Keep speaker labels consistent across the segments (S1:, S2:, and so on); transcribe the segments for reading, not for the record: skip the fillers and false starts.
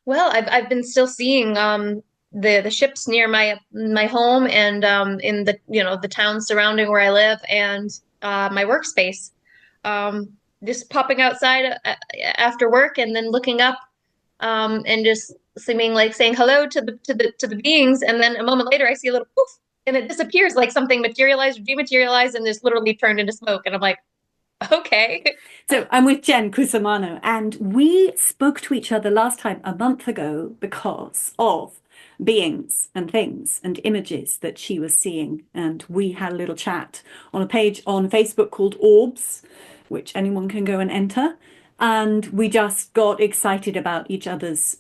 S1: Well, I've been still seeing the ships near my home and in the the towns surrounding where I live and my workspace. Just popping outside after work and then looking up and just seeming like saying hello to the beings, and then a moment later I see a little poof and it disappears like something materialized or dematerialized and just literally turned into smoke, and I'm like, okay.
S2: So I'm with Jen Cusumano, and we spoke to each other last time a month ago because of beings and things and images that she was seeing. And we had a little chat on a page on Facebook called Orbs, which anyone can go and enter. And we just got excited about each other's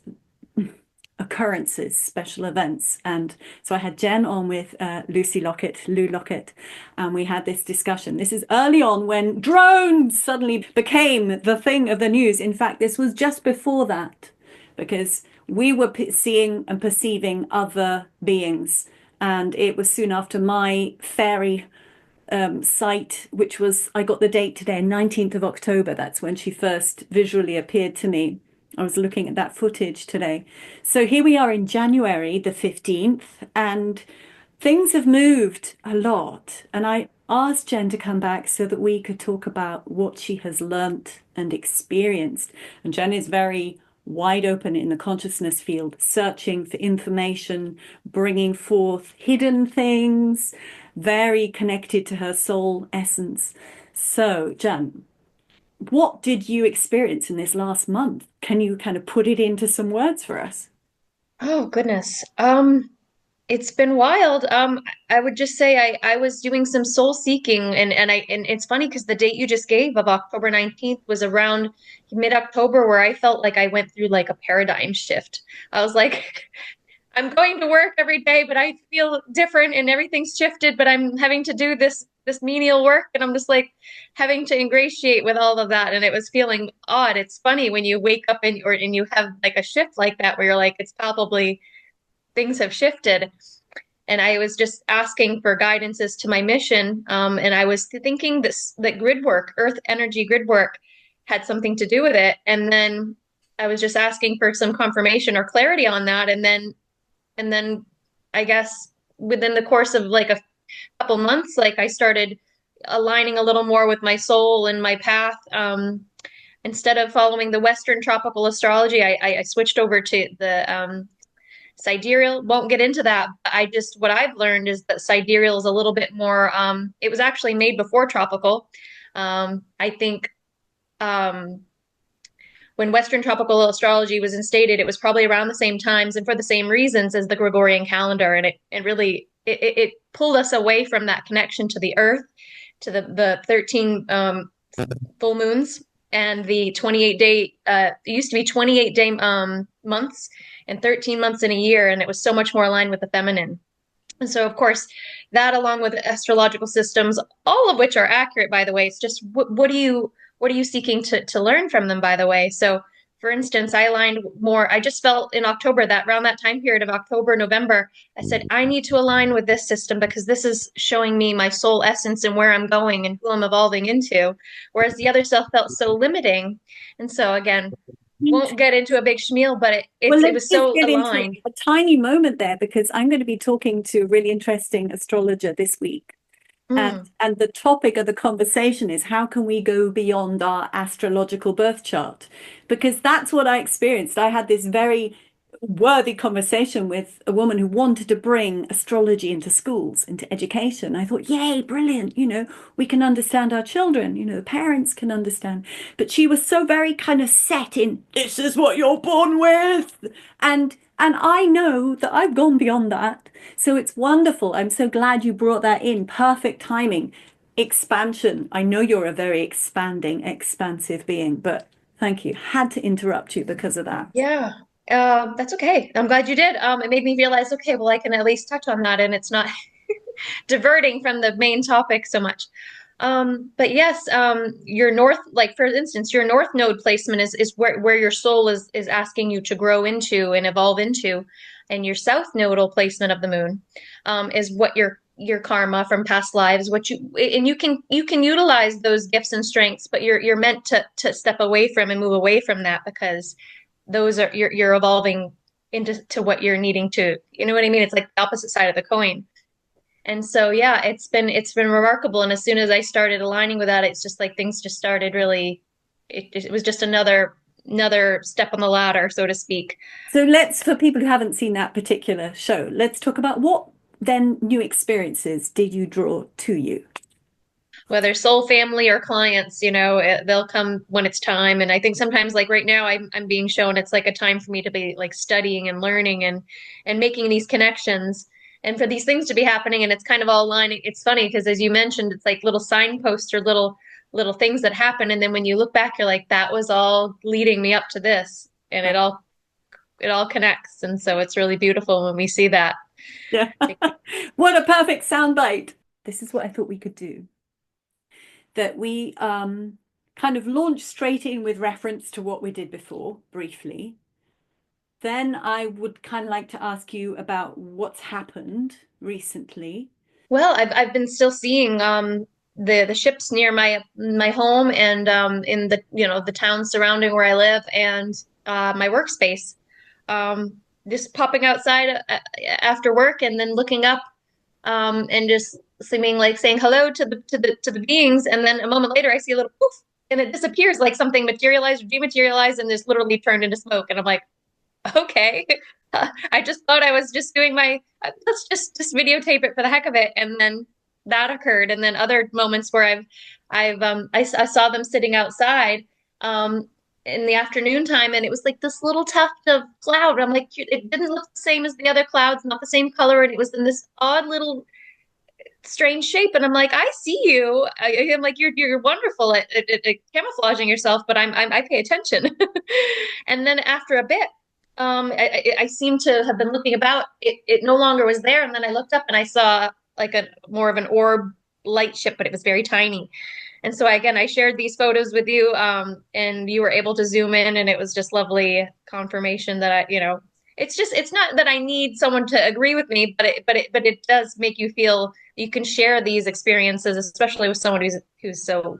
S2: occurrences, special events. And so I had Jen on with Lou Lockett, and we had this discussion. This is early on when drones suddenly became the thing of the news. In fact, this was just before that, because we were seeing and perceiving other beings. And it was soon after my fairy sight, which was, I got the date today, 19th of October. That's when she first visually appeared to me. I was looking at that footage today. So here we are in January the 15th, and things have moved a lot. And I asked Jen to come back so that we could talk about what she has learnt and experienced. And Jen is very wide open in the consciousness field, searching for information, bringing forth hidden things, very connected to her soul essence. So, Jen, what did you experience in this last month? Can you kind of put it into some words for us?
S1: Oh goodness. It's been wild. I would just say I was doing some soul seeking, and it's funny because the date you just gave of October 19th was around mid-October, where I felt like I went through like a paradigm shift. I was like, I'm going to work every day, but I feel different and everything's shifted, but I'm having to do this menial work, and I'm just like having to ingratiate with all of that, and it was feeling odd. It's funny when you wake up and you have like a shift like that where you're like, it's palpably things have shifted. And I was just asking for guidances to my mission. And I was thinking that grid work, earth energy grid work, had something to do with it. And then I was just asking for some confirmation or clarity on that. And then I guess within the course of like a couple months, like I started aligning a little more with my soul and my path. Instead of following the Western tropical astrology, I switched over to the sidereal. Won't get into that. I just, what I've learned is that sidereal is a little bit more, it was actually made before tropical. I think um, when Western tropical astrology was instated, it was probably around the same times and for the same reasons as the Gregorian calendar. And it really, it pulled us away from that connection to the earth, to the 13 full moons and the 28 day, it used to be 28 day months and 13 months in a year. And it was so much more aligned with the feminine. And so, of course, that along with astrological systems, all of which are accurate, by the way, it's just what are you seeking to learn from them, by the way? So, for instance, I aligned more. I just felt in October that around that time period of October, November, I said, I need to align with this system because this is showing me my soul essence and where I'm going and who I'm evolving into. Whereas the other stuff felt so limiting. And so, again, won't get into a big schmeal, but
S2: Well,
S1: it
S2: let's
S1: was
S2: just
S1: so
S2: get into
S1: aligned.
S2: a tiny moment there because I'm going to be talking to a really interesting astrologer this week.
S1: Mm.
S2: And the topic of the conversation is how can we go beyond our astrological birth chart? Because that's what I experienced. I had this very worthy conversation with a woman who wanted to bring astrology into schools, into education. I thought, yay, brilliant. We can understand our children, the parents can understand. But she was so very kind of set in, this is what you're born with. And I know that I've gone beyond that. So it's wonderful. I'm so glad you brought that in. Perfect timing. Expansion. I know you're a very expanding, expansive being, but thank you. Had to interrupt you because of that.
S1: Yeah, that's okay. I'm glad you did. It made me realize, okay, well, I can at least touch on that, and it's not diverting from the main topic so much. But yes, your north, like for instance, your north node placement is where your soul is asking you to grow into and evolve into, and your south nodal placement of the moon, is what your karma from past lives, what you and you can utilize those gifts and strengths, but you're meant to step away from and move away from that because those are you're evolving into what you're needing to, you know what I mean? It's like the opposite side of the coin. And so yeah, it's been remarkable. And as soon as I started aligning with that, it's just like things just started really, it was just another step on the ladder, so to speak.
S2: So for people who haven't seen that particular show, let's talk about what then new experiences did you draw to you?
S1: Whether soul family or clients, they'll come when it's time. And I think sometimes, like right now, I'm being shown it's like a time for me to be like studying and learning and making these connections, and for these things to be happening. And it's kind of all lining. It's funny because, as you mentioned, it's like little signposts or little things that happen, and then when you look back, you're like, that was all leading me up to this, and it all connects. And so it's really beautiful when we see that.
S2: Yeah. What a perfect soundbite. This is what I thought we could do. That we kind of launch straight in with reference to what we did before, briefly. Then I would kind of like to ask you about what's happened recently.
S1: Well, I've been still seeing the ships near my home, and in the towns surrounding where I live, and my workspace. Just popping outside after work and then looking up, and just seeming like saying hello to the beings, and then a moment later I see a little poof, and it disappears, like something materialized or dematerialized, and just literally turned into smoke. And I'm like, okay. I just thought I was just doing let's just videotape it for the heck of it. And then that occurred. And then other moments where I saw them sitting outside, um, in the afternoon time, and it was like this little tuft of cloud. I'm like, it didn't look the same as the other clouds, not the same color. And it was in this odd little strange shape. And I'm like, I see you. I'm like, you're wonderful at camouflaging yourself, but I pay attention. And then after a bit, I seem to have been looking about. It no longer was there, and then I looked up and I saw like a more of an orb light ship, but it was very tiny. And so again, I shared these photos with you, and you were able to zoom in, and it was just lovely confirmation that it's not that I need someone to agree with me, but it does make you feel you can share these experiences, especially with someone who's so,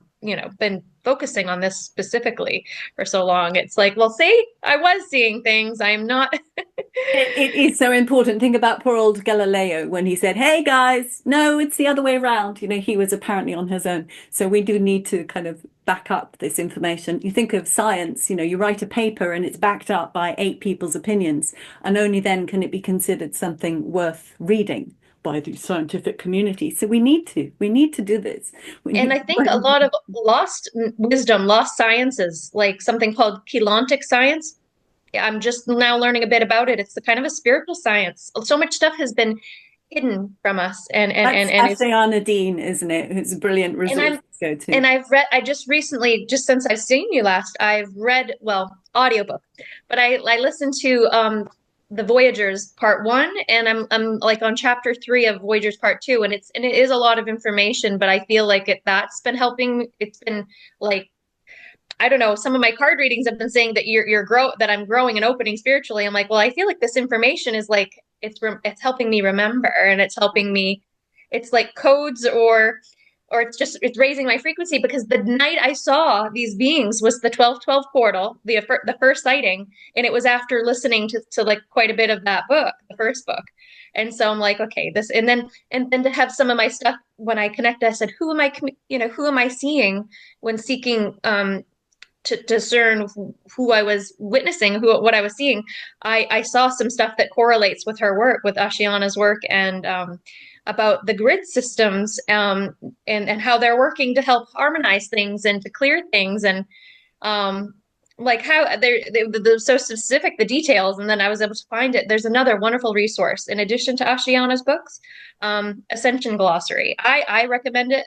S1: been focusing on this specifically for so long. It's like, well, see, I was seeing things. I'm not.
S2: It is so important. Think about poor old Galileo when he said, "Hey guys, no, it's the other way around." He was apparently on his own. So we do need to kind of back up this information. You think of science, you write a paper and it's backed up by 8 people's opinions, and only then can it be considered something worth reading by the scientific community. So we need to do this. We
S1: And
S2: need
S1: I think a lot of lost wisdom, lost sciences, like something called chelantic science. Yeah, I'm just now learning a bit about it. It's the kind of a spiritual science. So much stuff has been hidden from us,
S2: That's Ashayana Dean, isn't it? It's a brilliant
S1: and
S2: resource
S1: I'm
S2: to go to.
S1: and I've read. I just recently, just since I've seen you last, I've read, well, audiobook, but I listened to the Voyagers Part 1, and I'm like on chapter 3 of Voyagers Part 2, and it is a lot of information, but I feel like that's been helping. It's been like, I don't know, some of my card readings have been saying that that I'm growing and opening spiritually. I'm like, well, I feel like this information is like, it's helping me remember, and it's helping me. It's like codes, or it's raising my frequency, because the night I saw these beings was the 1212 portal, the first sighting, and it was after listening to like quite a bit of that book, the first book. And so I'm like, okay, this, and then to have some of my stuff when I connect, I said, who am I seeing when seeking to discern who I was witnessing, what I was seeing. I saw some stuff that correlates with her work, with Ashiana's work, and about the grid systems, and how they're working to help harmonize things and to clear things, and like how they're so specific, the details. And then I was able to find it. There's another wonderful resource in addition to Ashiana's books, Ascension Glossary. I recommend it,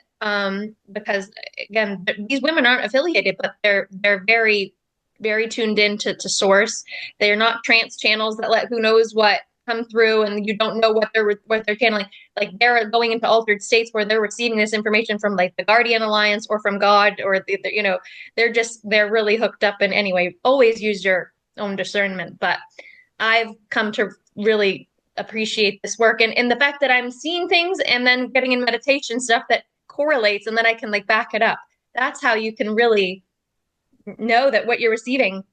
S1: because again, these women aren't affiliated, but they're very, very tuned in to source. They are not trance channels that let who knows what come through, and you don't know what they're channeling. Like, they're going into altered states where they're receiving this information from like the Guardian Alliance or from God, or they're really hooked up. And anyway, always use your own discernment. But I've come to really appreciate this work, and the fact that I'm seeing things and then getting in meditation stuff that correlates, and then I can like back it up. That's how you can really know that what you're receiving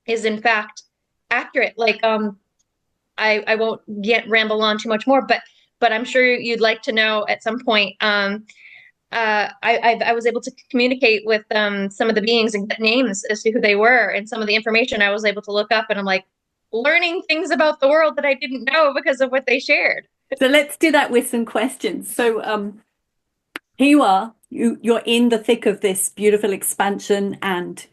S1: is in fact accurate. Like I won't get ramble on too much more, but I'm sure you'd like to know at some point. I was able to communicate with some of the beings and get names as to who they were, and some of the information I was able to look up, and I'm like learning things about the world that I didn't know because of what they shared.
S2: So let's do that with some questions. So here you are, you're in the thick of this beautiful expansion and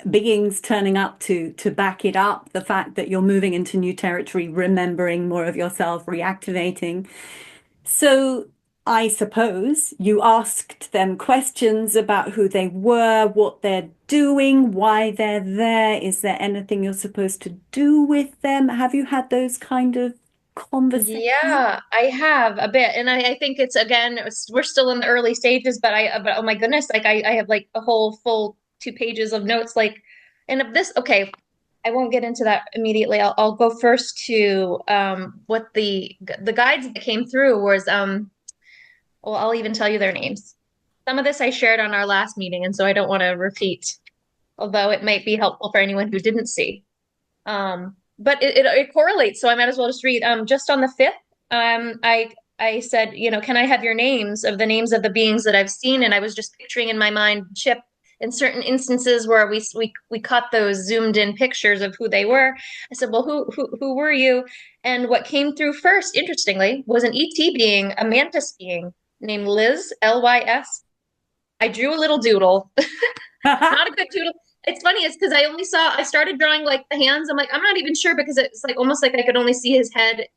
S2: beings turning up to back it up, the fact that you're moving into new territory, remembering more of yourself, reactivating. So I suppose you asked them questions about who they were, what they're doing, why they're there. Is there anything you're supposed to do with them? Have you had those kind of conversations?
S1: Yeah, I have a bit, and I think it's again, we're still in the early stages, but oh my goodness, like I have like a whole full 2 pages of notes, like, and of this, okay, I won't get into that immediately. I'll go first to what the guides that came through was well, I'll even tell you their names. Some of this I shared on our last meeting, and so I don't want to repeat, although it might be helpful for anyone who didn't see. But it correlates, so I might as well just read. Just on the 5th, I said, can I have your names of the names of the beings that I've seen? And I was just picturing in my mind Chip in certain instances where we caught those zoomed in pictures of who they were. I said, well, who were you? And what came through first, interestingly, was an ET being, a mantis being named Liz, Lys. I drew a little doodle, not a good doodle. It's funny, it's because I started drawing like the hands. I'm like, I'm not even sure because it's like almost like I could only see his head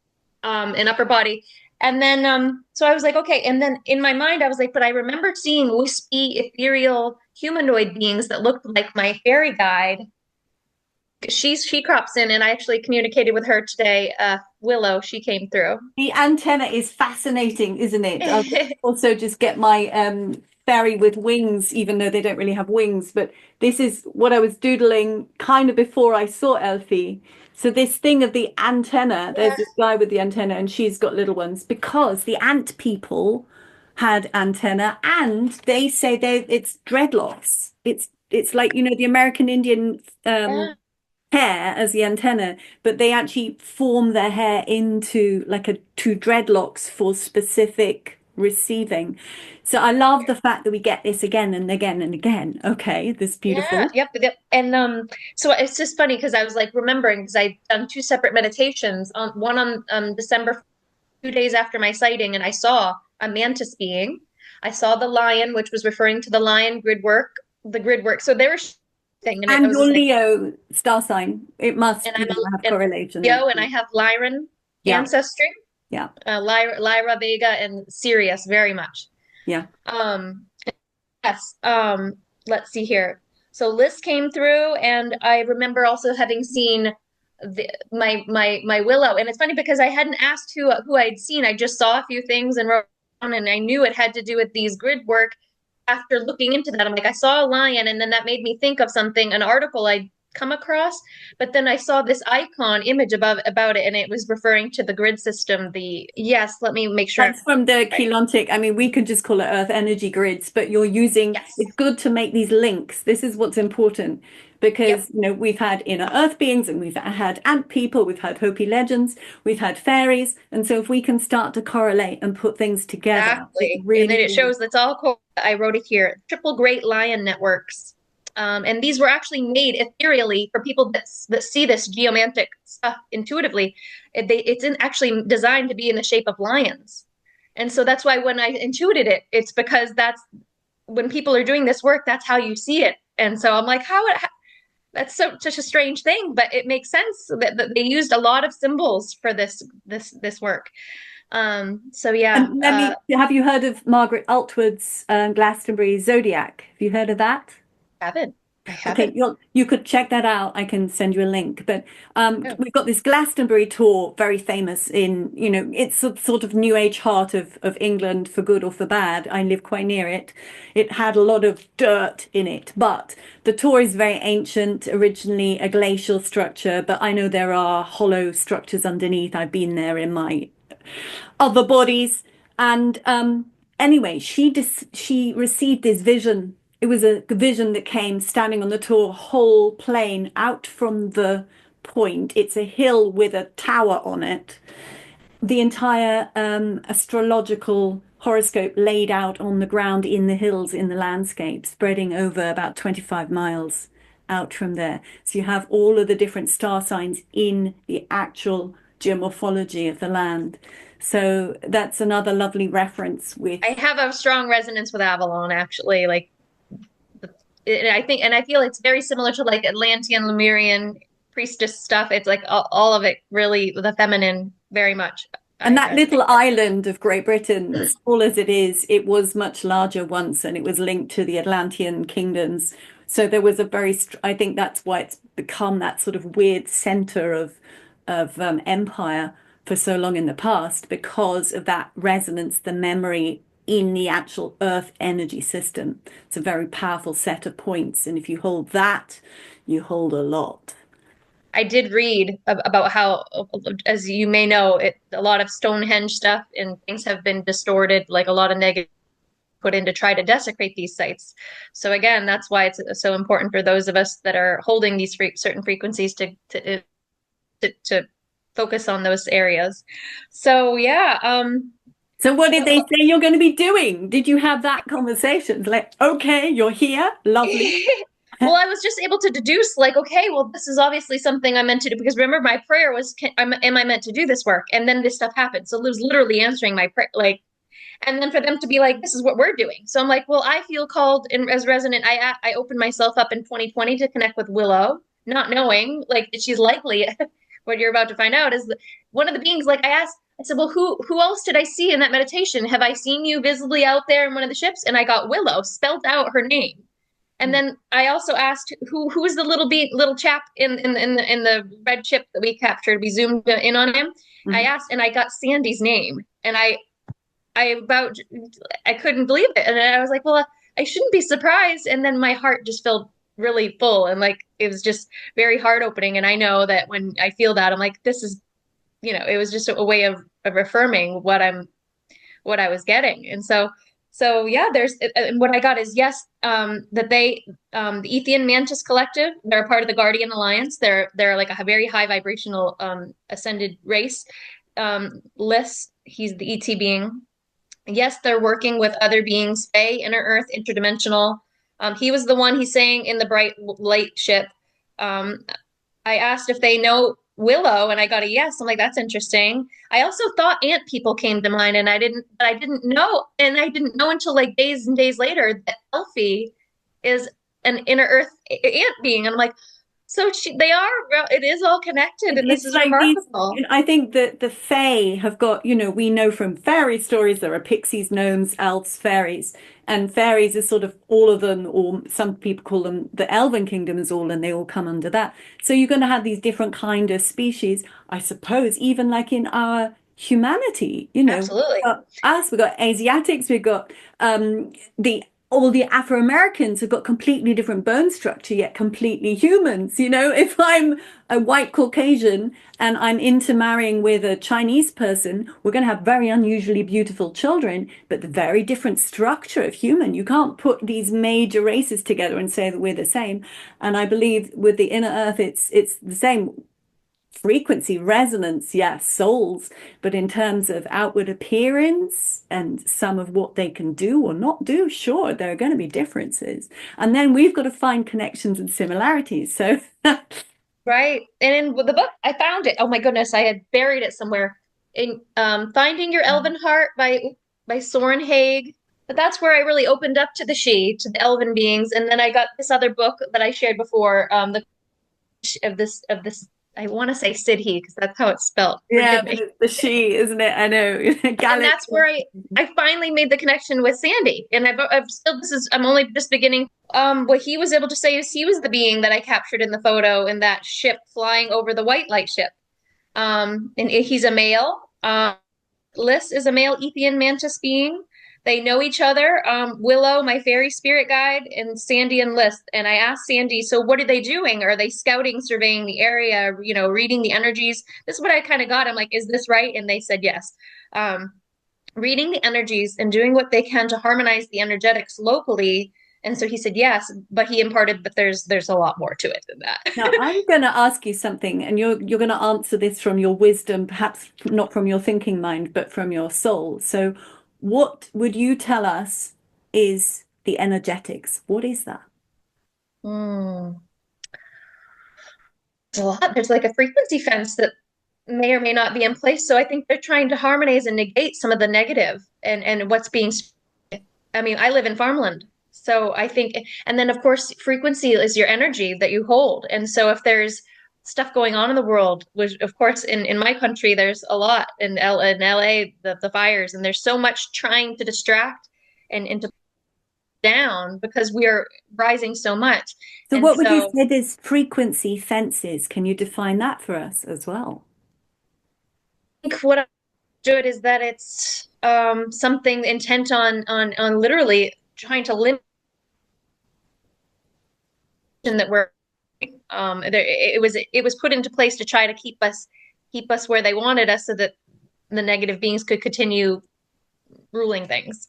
S1: and upper body. And then so I was like, okay. And then in my mind, I was like, but I remembered seeing wispy, ethereal humanoid beings that looked like my fairy guide. She crops in, and I actually communicated with her today. Willow, she came through.
S2: The antenna is fascinating, isn't it? I'll also just get my fairy with wings, even though they don't really have wings. But this is what I was doodling kind of before I saw Elfie. So this thing of the antenna, there's
S1: Yeah.
S2: this guy with the antenna, and she's got little ones because the ant people had antenna, and they say it's dreadlocks. It's like the American Indian
S1: Yeah.
S2: hair as the antenna, but they actually form their hair into like two dreadlocks for specific receiving. So I love the fact that we get this again and again and again. Okay, this
S1: Yeah,
S2: beautiful.
S1: yep. And so it's just funny because I was like remembering because I'd done 2 separate meditations on one on December, 2 days after my sighting, and I saw a mantis being. I saw the lion, which was referring to the lion the grid work. So they were thing, and it
S2: And
S1: was
S2: your
S1: just like,
S2: Leo star sign, it must,
S1: and I'm
S2: have
S1: and
S2: correlation there.
S1: Leo, and I have Lyran
S2: Yeah,
S1: ancestry,
S2: yeah,
S1: Lyra Vega, and Sirius very much.
S2: yeah.
S1: Um, Yes. Let's see here. So Liz came through, and I remember also having seen my Willow. And it's funny because I hadn't asked who I'd seen. I just saw a few things and wrote down, and I knew it had to do with these grid work. After looking into that, I'm like, I saw a lion, and then that made me think of something, an article I'd come across. But then I saw this icon image about it, and it was referring to the grid system. The yes, let me make sure I'm
S2: That's from the
S1: right.
S2: Keylontic. I mean, we could just call it Earth energy grids, but you're using,
S1: Yes.
S2: it's good to make these links. This is what's important
S1: Yep.
S2: because, we've had inner Earth beings and we've had ant people, we've had Hopi legends, we've had fairies. And so if we can start to correlate and put things together, it
S1: Exactly. And then
S2: really,
S1: it
S2: really,
S1: shows that's all cool. I wrote it here. Triple Great Lion Networks. And these were actually made ethereally for people that see this geomantic stuff intuitively. It's actually designed to be in the shape of lions. And so that's why when I intuited it, it's because that's when people are doing this work, that's how you see it. And so I'm like, that's such a strange thing, but it makes sense that they used a lot of symbols for this work. So yeah,
S2: and have you heard of Margaret Altwood's Glastonbury Zodiac? Have you heard of that?
S1: haven't. I
S2: Okay,
S1: haven't.
S2: you could check that out. I can send you a link. But
S1: Oh,
S2: we've got this Glastonbury tour, very famous in, it's a sort of new age heart of England for good or for bad. I live quite near it. It had a lot of dirt in it, but the tour is very ancient, originally a glacial structure, but I know there are hollow structures underneath. I've been there in my other bodies. And anyway, she received this vision. it was a vision that came standing on the tall whole plane out from the point. It's a hill with a tower on it, the entire astrological horoscope laid out on the ground in the hills in the landscape, spreading over about 25 miles out from there. So you have all of the different star signs in the actual geomorphology of the land. So that's another lovely reference with.
S1: I have a strong resonance with Avalon, actually. Like, and I think, and I feel it's very similar to like Atlantean, Lemurian priestess stuff. It's like all of it really the feminine, very much.
S2: And
S1: I
S2: that little
S1: resonate with.
S2: island of Great Britain, small as it is, it was much larger once and it was linked to the Atlantean kingdoms. So there was a very, I think that's why it's become that sort of weird center of empire for so long in the past, because of that resonance, the memory in the actual Earth energy system. It's a very powerful set of points. And if you hold that, you hold a lot.
S1: I did read about how, as you may know, a lot of Stonehenge stuff and things have been distorted, like a lot of negative put in to try to desecrate these sites. So again, that's why it's so important for those of us that are holding these certain frequencies to focus on those areas. So yeah,
S2: So what did they say you're going to be doing? Did you have that conversation? Like, okay, you're here, lovely.
S1: well, I was just able to deduce, like, okay, well, this is obviously something I'm meant to do because remember, my prayer was, am I meant to do this work? And then this stuff happened. So it was literally answering my prayer, like, and then for them to be like, this is what we're doing. So I'm like, well, I feel called in, as resonant. I opened myself up in 2020 to connect with Willow, not knowing like she's likely what you're about to find out is one of the beings. Like I asked, I said, well, who else did I see in that meditation? Have I seen you visibly out there in one of the ships? And I got Willow, spelled out her name. And then I also asked who is the little chap in the red chip that we captured. We zoomed in on him. I
S2: Mhm.
S1: asked, and I got Sandy's name, and I about I couldn't believe it, and I was like, well, I shouldn't be surprised. And then my heart just felt really full, and like it was just very heart opening. And I know that when I feel that, I'm like, this is, it was just a way of affirming what I was getting. And so yeah, and what I got is yes, that the Ethian Mantis Collective, they're a part of the Guardian Alliance. They're like a very high vibrational ascended race. Liss, he's the ET being. Yes, they're working with other beings, Fae, Inner Earth, interdimensional. He was the one he's saying in the bright light ship. Um, I asked if they know Willow, and I got a yes. I'm like, that's interesting. I also thought ant people came to mind, and I didn't know, and I didn't know until like days and days later that Elfie is an inner Earth ant being. And I'm like, so they are. It is all connected, and this
S2: It's
S1: is
S2: like these,
S1: remarkable.
S2: I think that the Fae have got, we know from fairy stories there are pixies, gnomes, elves, fairies, and fairies is sort of all of them, or some people call them the elven kingdom is all, and they all come under that. So you're going to have these different kind of species, I suppose, even like in our humanity, we've
S1: Absolutely.
S2: got us, we've got Asiatics, we've got the all the Afro-Americans have got completely different bone structure, yet completely humans. If I'm a white Caucasian and I'm into marrying with a Chinese person, we're going to have very unusually beautiful children, but the very different structure of human. You can't put these major races together and say that we're the same. And I believe with the inner earth, it's the same frequency, resonance, yes, souls, but in terms of outward appearance and some of what they can do or not do, sure, there are going to be differences. And then we've got to find connections and similarities. So,
S1: Right. And in the book, I found it. Oh my goodness, I had buried it somewhere. In Finding Your Elven Heart by Soren Haig. But that's where I really opened up to the to the elven beings. And then I got this other book that I shared before, the of this I want to say Sidhi because that's how it's spelled.
S2: yeah,
S1: Forgive
S2: but
S1: me.
S2: it's the she, isn't it? I know.
S1: And
S2: Gallic.
S1: that's where I finally made the connection with Sandy. And I've still I'm only just beginning. What he was able to say is he was the being that I captured in the photo in that ship flying over the white light ship. And he's a male. Liss is a male Ethian mantis being. They know each other. Willow, my fairy spirit guide, and Sandy and Liss. And I asked Sandy, so what are they doing? Are they scouting, surveying the area, reading the energies? This is what I kind of got. I'm like, is this right? And they said yes. Um, Reading the energies and doing what they can to harmonize the energetics locally And so he said yes, but he imparted, but there's a lot more to it than
S2: Now,
S1: that.
S2: I'm going to ask you something, and you're going to answer this from your wisdom, perhaps not from your thinking mind, but from your soul. So, what would you tell us is the energetics? What is that?
S1: Hmm. There's a lot. There's like a frequency fence that may or may not be in place. So I think they're trying to harmonize and negate some of the negative and what's being. I mean, I live in farmland, so I think, and then of course, frequency is your energy that you hold. And so if there's stuff going on in the world, which of course in my country there's a lot in LA, the fires, and there's so much trying to distract and to down because we are rising so much.
S2: So,
S1: And
S2: what would you
S1: so
S2: say is frequency fences? Can you define that for us as well?
S1: I think what I do it is that it's something intent on literally trying to limit that we're it was put into place to try to keep us where they wanted us so that the negative beings could continue ruling things.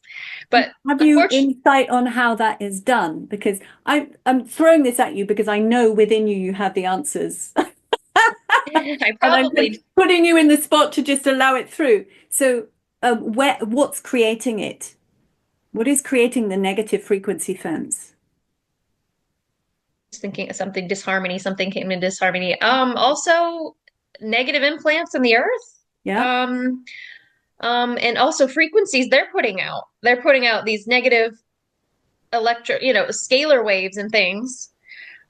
S1: But
S2: Have you
S1: unfortunately,
S2: insight on how that is done? Because I'm throwing this at you because I know within you you have the answers.
S1: I
S2: And I'm
S1: probably
S2: putting you in the spot to just allow it through. So, what's creating it? What is creating the negative frequency fence?
S1: was thinking of something disharmony, something came in disharmony. Also negative implants in the earth.
S2: Yeah.
S1: Um, and also frequencies they're putting out these negative scalar waves and things.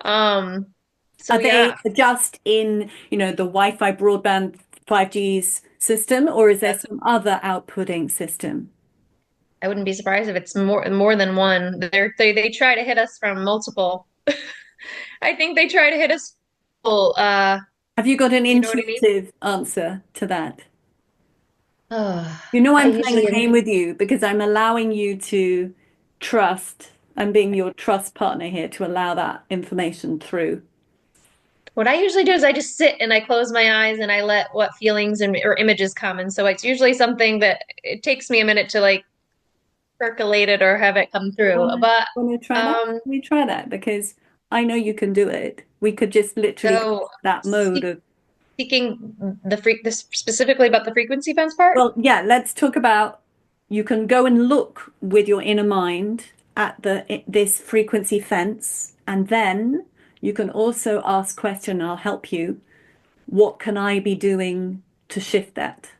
S1: Um,
S2: Are
S1: so
S2: they
S1: yeah,
S2: just in, the Wi-Fi broadband 5G's system, or is there
S1: that's
S2: some other outputting system?
S1: I wouldn't be surprised if it's more than one. They try to hit us from multiple. I think they try to hit us.
S2: Have you got an
S1: You know what I mean?
S2: intuitive answer to that?
S1: Oh,
S2: You know,
S1: I
S2: I'm playing a
S1: usually
S2: game with you because I'm allowing you to trust. I'm being your trust partner here to allow that information through.
S1: what I usually do is I just sit and I close my eyes and I let what feelings and or images come. And so it's usually something that it takes me a minute to like percolate it or have it come through. But
S2: Want to try that?
S1: um,
S2: Let me try that because I know you can do it. We could just literally go
S1: so
S2: into that mode of,
S1: seeking this specifically about the frequency fence part.
S2: well, yeah, let's talk about you can go and look with your inner mind at this frequency fence, and then you can also ask question, I'll help you. What can I be doing to shift that?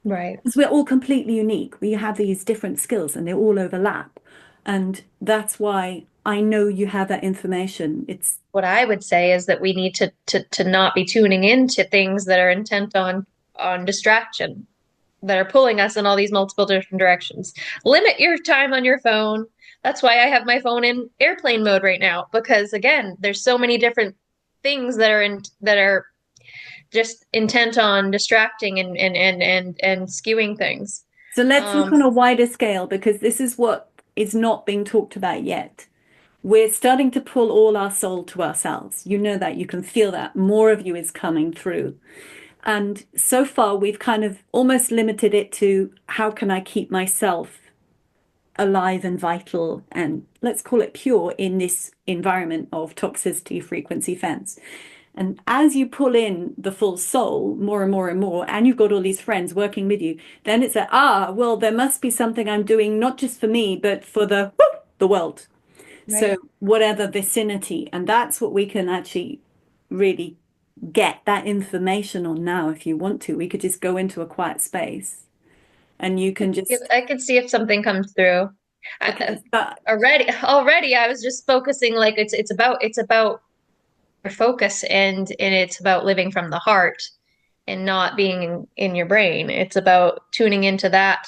S1: Right.
S2: Because we're all completely unique. We have these different skills and they all overlap. And that's why I know you have that information. It's
S1: What I would say is that we need to not be tuning into things that are intent on distraction, that are pulling us in all these multiple different directions. Limit your time on your phone. That's why I have my phone in airplane mode right now, because again, there's so many different things that are just intent on distracting and skewing things.
S2: so let's look
S1: Um,
S2: on a wider scale because this is what is not being talked about yet. We're starting to pull all our soul to ourselves. You know that, you can feel that. More of you is coming through. And so far, we've kind of almost limited it to how can I keep myself alive and vital and let's call it pure in this environment of toxicity frequency fence. And as you pull in the full soul more and more and more, and you've got all these friends working with you, then it's a, well, there must be something I'm doing not just for me, but for the world. So
S1: right.
S2: whatever vicinity, and that's what we can actually really get that information on now if you want to. We could just go into a quiet space and you can just,
S1: I could see if something comes through.
S2: okay,
S1: I,
S2: but
S1: already, I was just focusing like it's about your focus and it's about living from the heart and not being in your brain. It's about tuning into that.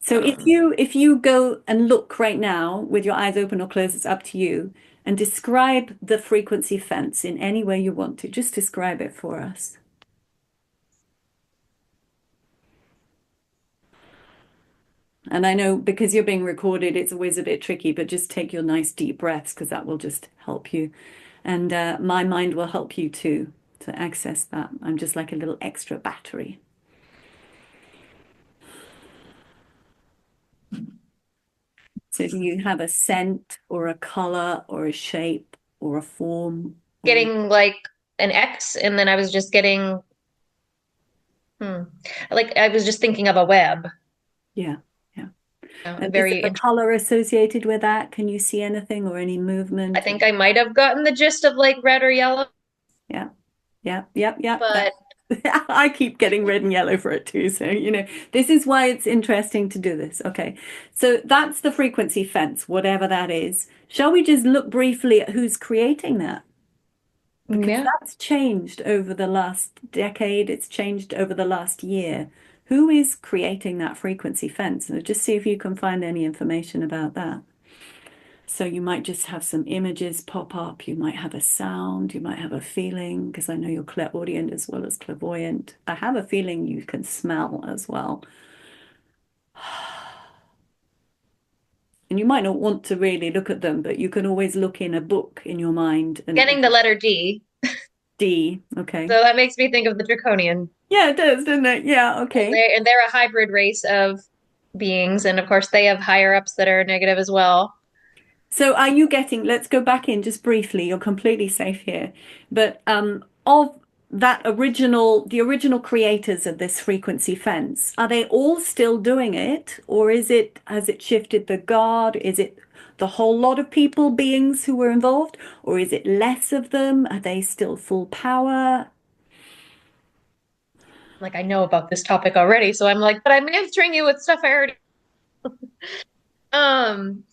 S2: so if you go and look right now with your eyes open or closed, it's up to you, and describe the frequency fence in any way you want to. Just describe it for us. And I know because you're being recorded, it's always a bit tricky, but just take your nice deep breaths because that will just help you. And my mind will help you too to access that. I'm just like a little extra battery. So do you have a scent or a color or a shape or a form or
S1: Getting like an X, and then I was just getting, hmm, like I was just thinking of a web.
S2: yeah, yeah. And is
S1: Very
S2: there a
S1: interesting.
S2: color associated with that? Can you see anything or any
S1: I
S2: movement?
S1: think I might have gotten the gist of like red or yellow,
S2: Yeah, yeah, yep, yep.
S1: but
S2: That's I keep getting red and yellow for it too. So, this is why it's interesting to do this. Okay. So that's the frequency fence, whatever that is. Shall we just look briefly at who's creating that? Because
S1: yeah.
S2: that's changed over the last decade, it's changed over the last year. Who is creating that frequency fence? And just see if you can find any information about that. So you might just have some images pop up, you might have a sound, you might have a feeling, because I know you're clairaudient as well as clairvoyant. I have a feeling you can smell as well. And you might not want to really look at them, but you can always look in a book in your mind and
S1: Getting the letter D.
S2: D, okay.
S1: So that makes me think of the draconian.
S2: Yeah, it does, doesn't it? Yeah,
S1: And
S2: okay.
S1: they're a hybrid race of beings, and of course they have higher ups that are negative as well.
S2: So are you getting, let's go back in just briefly, you're completely safe here. But of the original creators of this frequency fence, are they all still doing it? Or has it shifted the guard? Is it the whole lot of people, beings who were involved? Or is it less of them? Are they still full power?
S1: Like I know about this topic already, so I'm like, but I'm answering you with stuff I already. Um,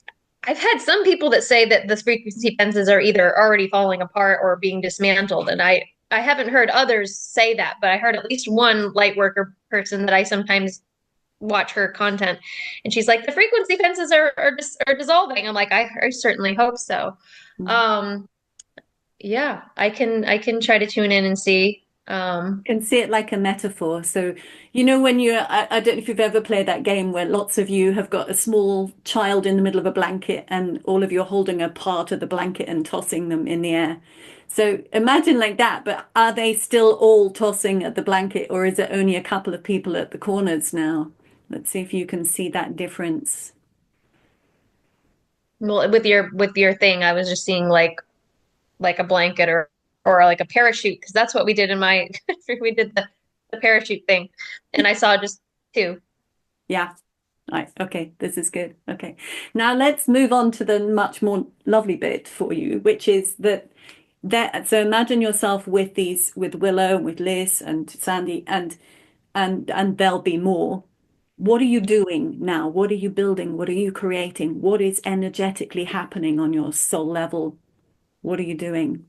S1: I've had some people that say that the frequency fences are either already falling apart or being dismantled, and I haven't heard others say that, but I heard at least one light worker person that I sometimes watch her content, and she's like, the frequency fences are dissolving. I'm like, I certainly hope so. Um, yeah, I can try to tune in and see.
S2: Can see it like a metaphor. So, when I don't know if you've ever played that game where lots of you have got a small child in the middle of a blanket and all of you are holding a part of the blanket and tossing them in the air. So imagine like that, but are they still all tossing at the blanket or is it only a couple of people at the corners now? Let's see if you can see that difference.
S1: Well, with your thing, I was just seeing like a blanket or like a parachute because that's what we did in my we did the parachute thing, and I saw just two.
S2: Yeah. Right. Okay. This is good. Okay. Now let's move on to the much more lovely bit for you, which is so imagine yourself with Willow, with Liz and Sandy and there'll be more. What are you doing now? What are you building? What are you creating? What is energetically happening on your soul level? What are you doing?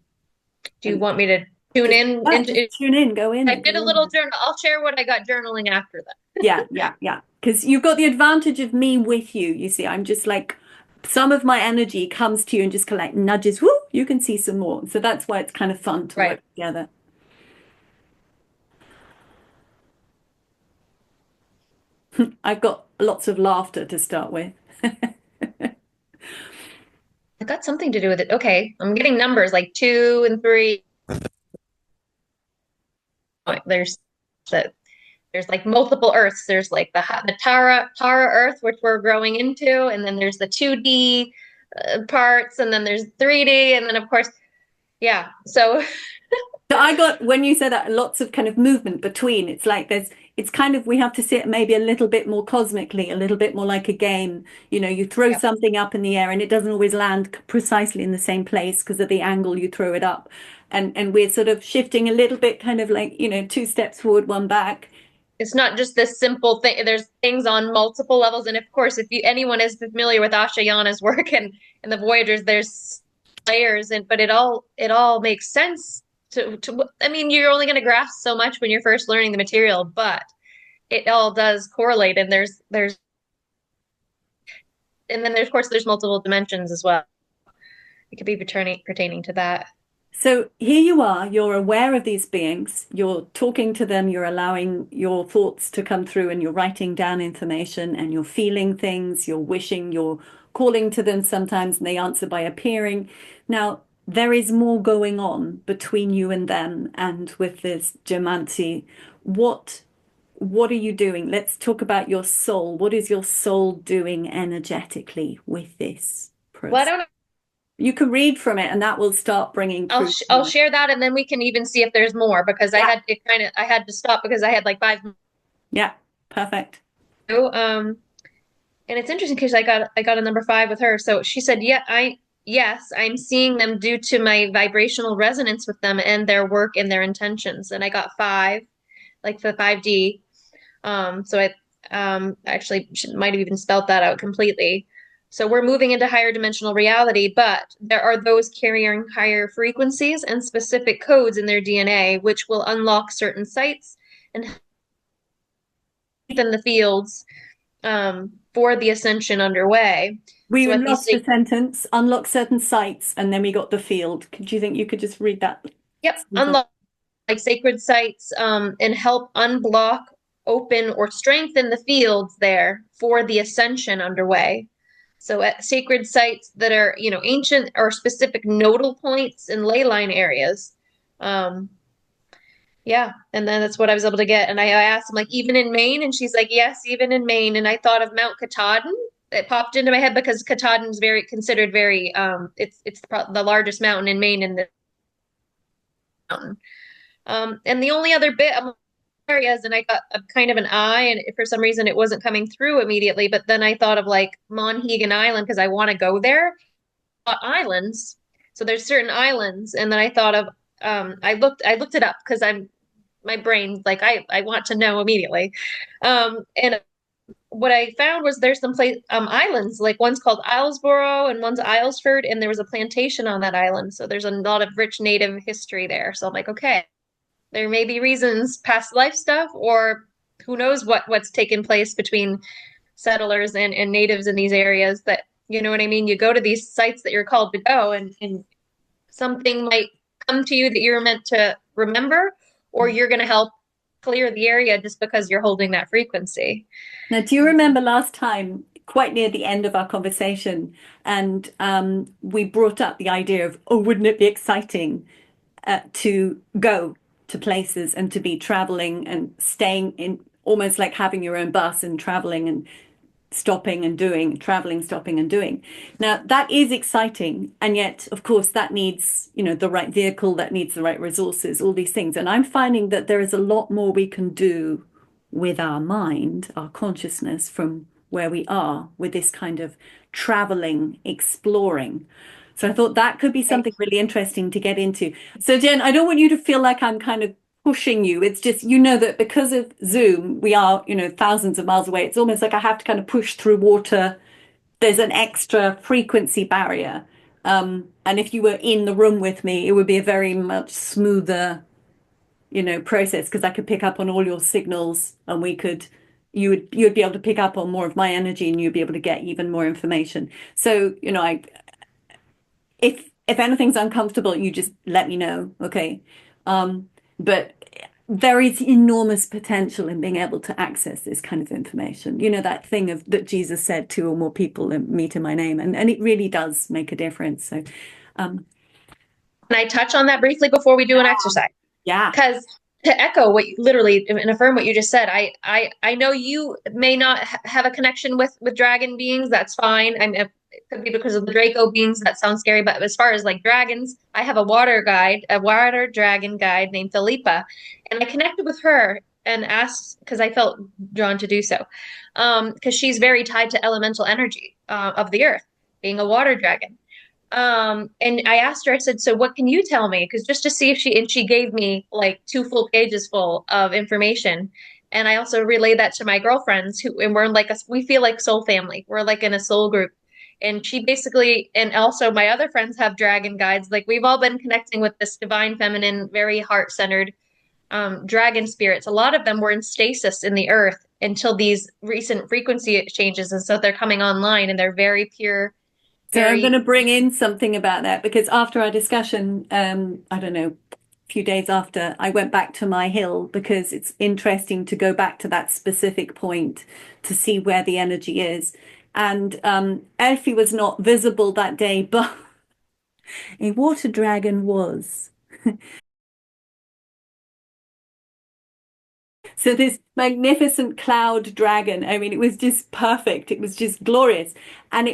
S1: Do you
S2: And
S1: want me to tune
S2: just
S1: in?
S2: just tune in, go
S1: I
S2: in,
S1: did a
S2: go
S1: little
S2: in.
S1: journal. I'll share what I got journaling after that.
S2: Yeah, yeah, yeah. Because you've got the advantage of me with you. You see, I'm just like some of my energy comes to you and just kind of like nudges, whoo, you can see some more. So that's why it's kind of fun to
S1: Right.
S2: work together. I've got lots of laughter to start with.
S1: I got something to do with it. Okay, I'm getting numbers like 2 and 3. There's the there's like multiple Earths. There's like the Tara Earth, which we're growing into, and then there's the 2D parts, and then there's 3D, and then of course, yeah. So
S2: So I got, when you said that, lots of kind of movement between. It's like it's kind of, we have to see it maybe a little bit more cosmically, a little bit more like a game. You throw
S1: yeah,
S2: something up in the air and it doesn't always land precisely in the same place because of the angle you throw it up. And we're sort of shifting a little bit, kind of like, two steps forward, one back.
S1: it's not just this simple thing. There's things on multiple levels, and of course, if anyone is familiar with Ashayana's work and the Voyagers, there's layers, and but it all makes sense to. I mean, you're only going to grasp so much when you're first learning the material, but it all does correlate, and and then there's, of course, there's multiple dimensions as well. It could be pertaining to that.
S2: So here you are, you're aware of these beings, you're talking to them, you're allowing your thoughts to come through, and you're writing down information and you're feeling things, you're wishing, you're calling to them sometimes, and they answer by appearing. Now, there is more going on between you and them and with this geomancy. What what are you doing? Let's talk about your soul. What is your soul doing energetically with this
S1: Well, I
S2: process?
S1: don't know.
S2: You can read from it, and that will start bringing truth to
S1: I'll
S2: you.
S1: share that, and then we can even see if there's more because
S2: Yeah,
S1: I had to stop because I had like five.
S2: yeah, perfect.
S1: And it's interesting because I got a number five with her. So she said, "Yeah, yes, I'm seeing them due to my vibrational resonance with them and their work and their intentions." And I got five, like the 5D. So I actually might have even spelt that out completely. So we're moving into higher dimensional reality, but there are those carrying higher frequencies and specific codes in their DNA, which will unlock certain sites and in the fields for the ascension underway. So
S2: We
S1: at these
S2: lost the
S1: sacred,
S2: sentence, unlock certain sites, and then we got the field. Do you think you could just read that
S1: yep,
S2: sentence?
S1: unlock like sacred sites and help unblock, open, or strengthen the fields there for the ascension underway. So at sacred sites that are, you know, ancient or specific nodal points in ley line areas. Um, yeah, and then that's what I was able to get. And I asked him, like, even in Maine? And she's like, yes, even in Maine. And I thought of Mount Katahdin. It popped into my head because Katahdin is very considered very it's the largest mountain in Maine in the mountain. And the only other bit of areas, and I got a kind of an eye, and for some reason it wasn't coming through immediately. But then I thought of like Monhegan Island because I want to go there. Islands, so there's certain islands, and then I thought of I looked it up because I'm my brain like I want to know immediately. And what I found was there's some place islands, like one's called Islesboro and one's Islesford, and there was a plantation on that island. So there's a lot of rich native history there. So I'm like, okay, there may be reasons, past life stuff, or who knows what's taken place between settlers and natives in these areas that you know what I mean? You go to these sites that you're called to go and something might come to you that you're meant to remember, or you're going to help clear the area just because you're holding that frequency.
S2: Now, do you remember last time, quite near the end of our conversation, and we brought up the idea of, oh, wouldn't it be exciting to go to places and to be traveling and staying in almost like having your own bus and traveling and stopping and doing, traveling, stopping and doing. Now, that is exciting. And yet, of course, that needs, you know, the right vehicle, that needs the right resources, all these things. And I'm finding that there is a lot more we can do with our mind, our consciousness from where we are with this kind of traveling, exploring. So I thought that could be something really interesting to get into. So Jen, I don't want you to feel like I'm kind of pushing you. It's just, you know, that because of Zoom, we are, you know, thousands of miles away. It's almost like I have to kind of push through water. There's an extra frequency barrier. And if you were in the room with me, it would be a very much smoother, you know, process because I could pick up on all your signals and we could you'd be able to pick up on more of my energy and you'd be able to get even more information. So, you know, I if anything's uncomfortable, you just let me know, okay? But there is enormous potential in being able to access this kind of information. You know, that thing of that Jesus said, two or more people meet in my name, and it really does make a difference. So,
S1: Can I touch on that briefly before we do an exercise?
S2: yeah.
S1: Because to echo what you literally and affirm what you just said, I know you may not have a connection with dragon beings. That's fine. It could be because of the Draco beings. That sounds scary. But as far as like dragons, I have a water guide, a water dragon guide named Philippa, and I connected with her and asked because I felt drawn to do so, because she's very tied to elemental energy of the earth, being a water dragon. And I asked her, I said, so what can you tell me? Because just to see if and she gave me like two full pages full of information. And I also relayed that to my girlfriends and we're like, we feel like soul family. We're like in a soul group. And she basically, and also my other friends have dragon guides. Like we've all been connecting with this divine feminine, very heart centered dragon spirits. A lot of them were in stasis in the earth until these recent frequency changes. And so they're coming online and they're very pure,
S2: So I'm going
S1: very
S2: to bring in something about that because after our discussion, I don't know, a few days after, I went back to my hill because it's interesting to go back to that specific point to see where the energy is. And Elfie was not visible that day, but a water dragon was. So this magnificent cloud dragon, I mean, it was just perfect. It was just glorious. And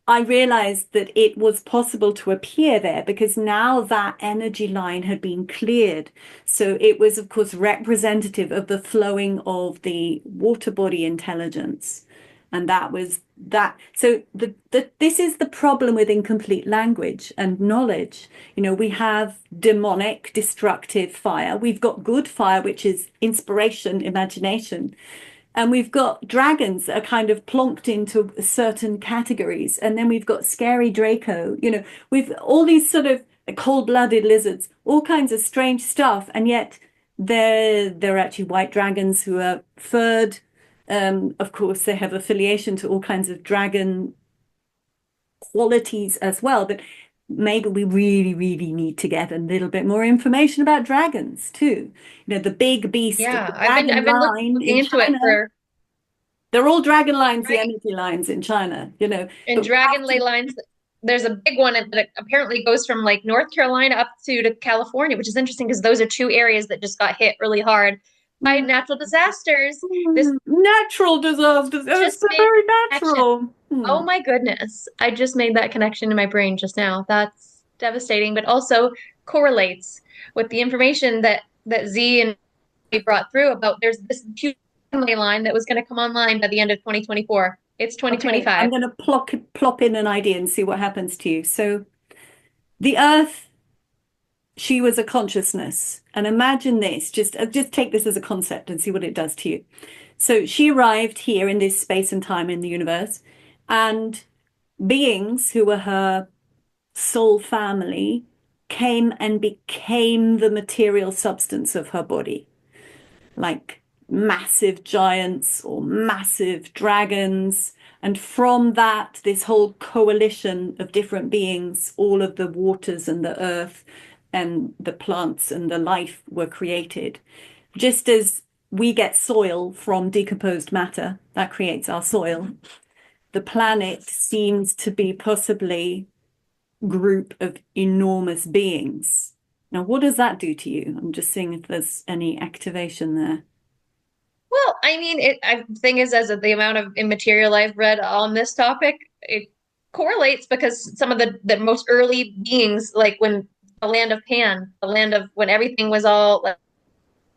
S2: I realized that it was possible to appear there because now that energy line had been cleared. So it was, of course, representative of the flowing of the water body intelligence. And that was that. So this is the problem with incomplete language and knowledge. We have demonic, destructive fire. We've got good fire, which is inspiration, imagination. And we've got dragons that are kind of plonked into certain categories. And then we've got scary Draco. We've all these sort of cold-blooded lizards, all kinds of strange stuff. And yet they're actually white dragons who are furred. Of course, they have affiliation to all kinds of dragon qualities as well. But maybe we really, really need to get a little bit more information about dragons too. The big beast of
S1: Yeah,
S2: the
S1: I've
S2: dragon
S1: been
S2: line
S1: looking
S2: in
S1: into it
S2: China.
S1: for
S2: They're all dragon lines, the
S1: right.
S2: energy lines in China,
S1: And
S2: but we have
S1: dragon ley
S2: to.
S1: lines. There's a big one that apparently goes from like North Carolina up to California, which is interesting because those are two areas that just got hit really hard by natural disasters. This
S2: Natural disasters. Oh, it's
S1: just
S2: so
S1: made
S2: very
S1: the connection.
S2: natural.
S1: Oh my goodness. I just made that connection in my brain just now. That's devastating, but also correlates with the information that Z and we brought through about there's this huge line that was going to come online by the end of 2024. It's
S2: Okay, I'm
S1: 2025.
S2: going to plop in an idea and see what happens to you. So the Earth, she was a consciousness, and imagine this. Just take this as a concept and see what it does to you. So she arrived here in this space and time in the universe, and beings who were her soul family came and became the material substance of her body, like massive giants or massive dragons. And from that, this whole coalition of different beings, all of the waters and the earth and the plants and the life were created. Just as we get soil from decomposed matter, that creates our soil. The planet seems to be possibly group of enormous beings. Now, what does that do to you? I'm just seeing if there's any activation there.
S1: Well, I mean, thing is, as of the amount of immaterial I've read on this topic, it correlates because some of the most early beings, like when the land of Pan, the land of when everything was all like,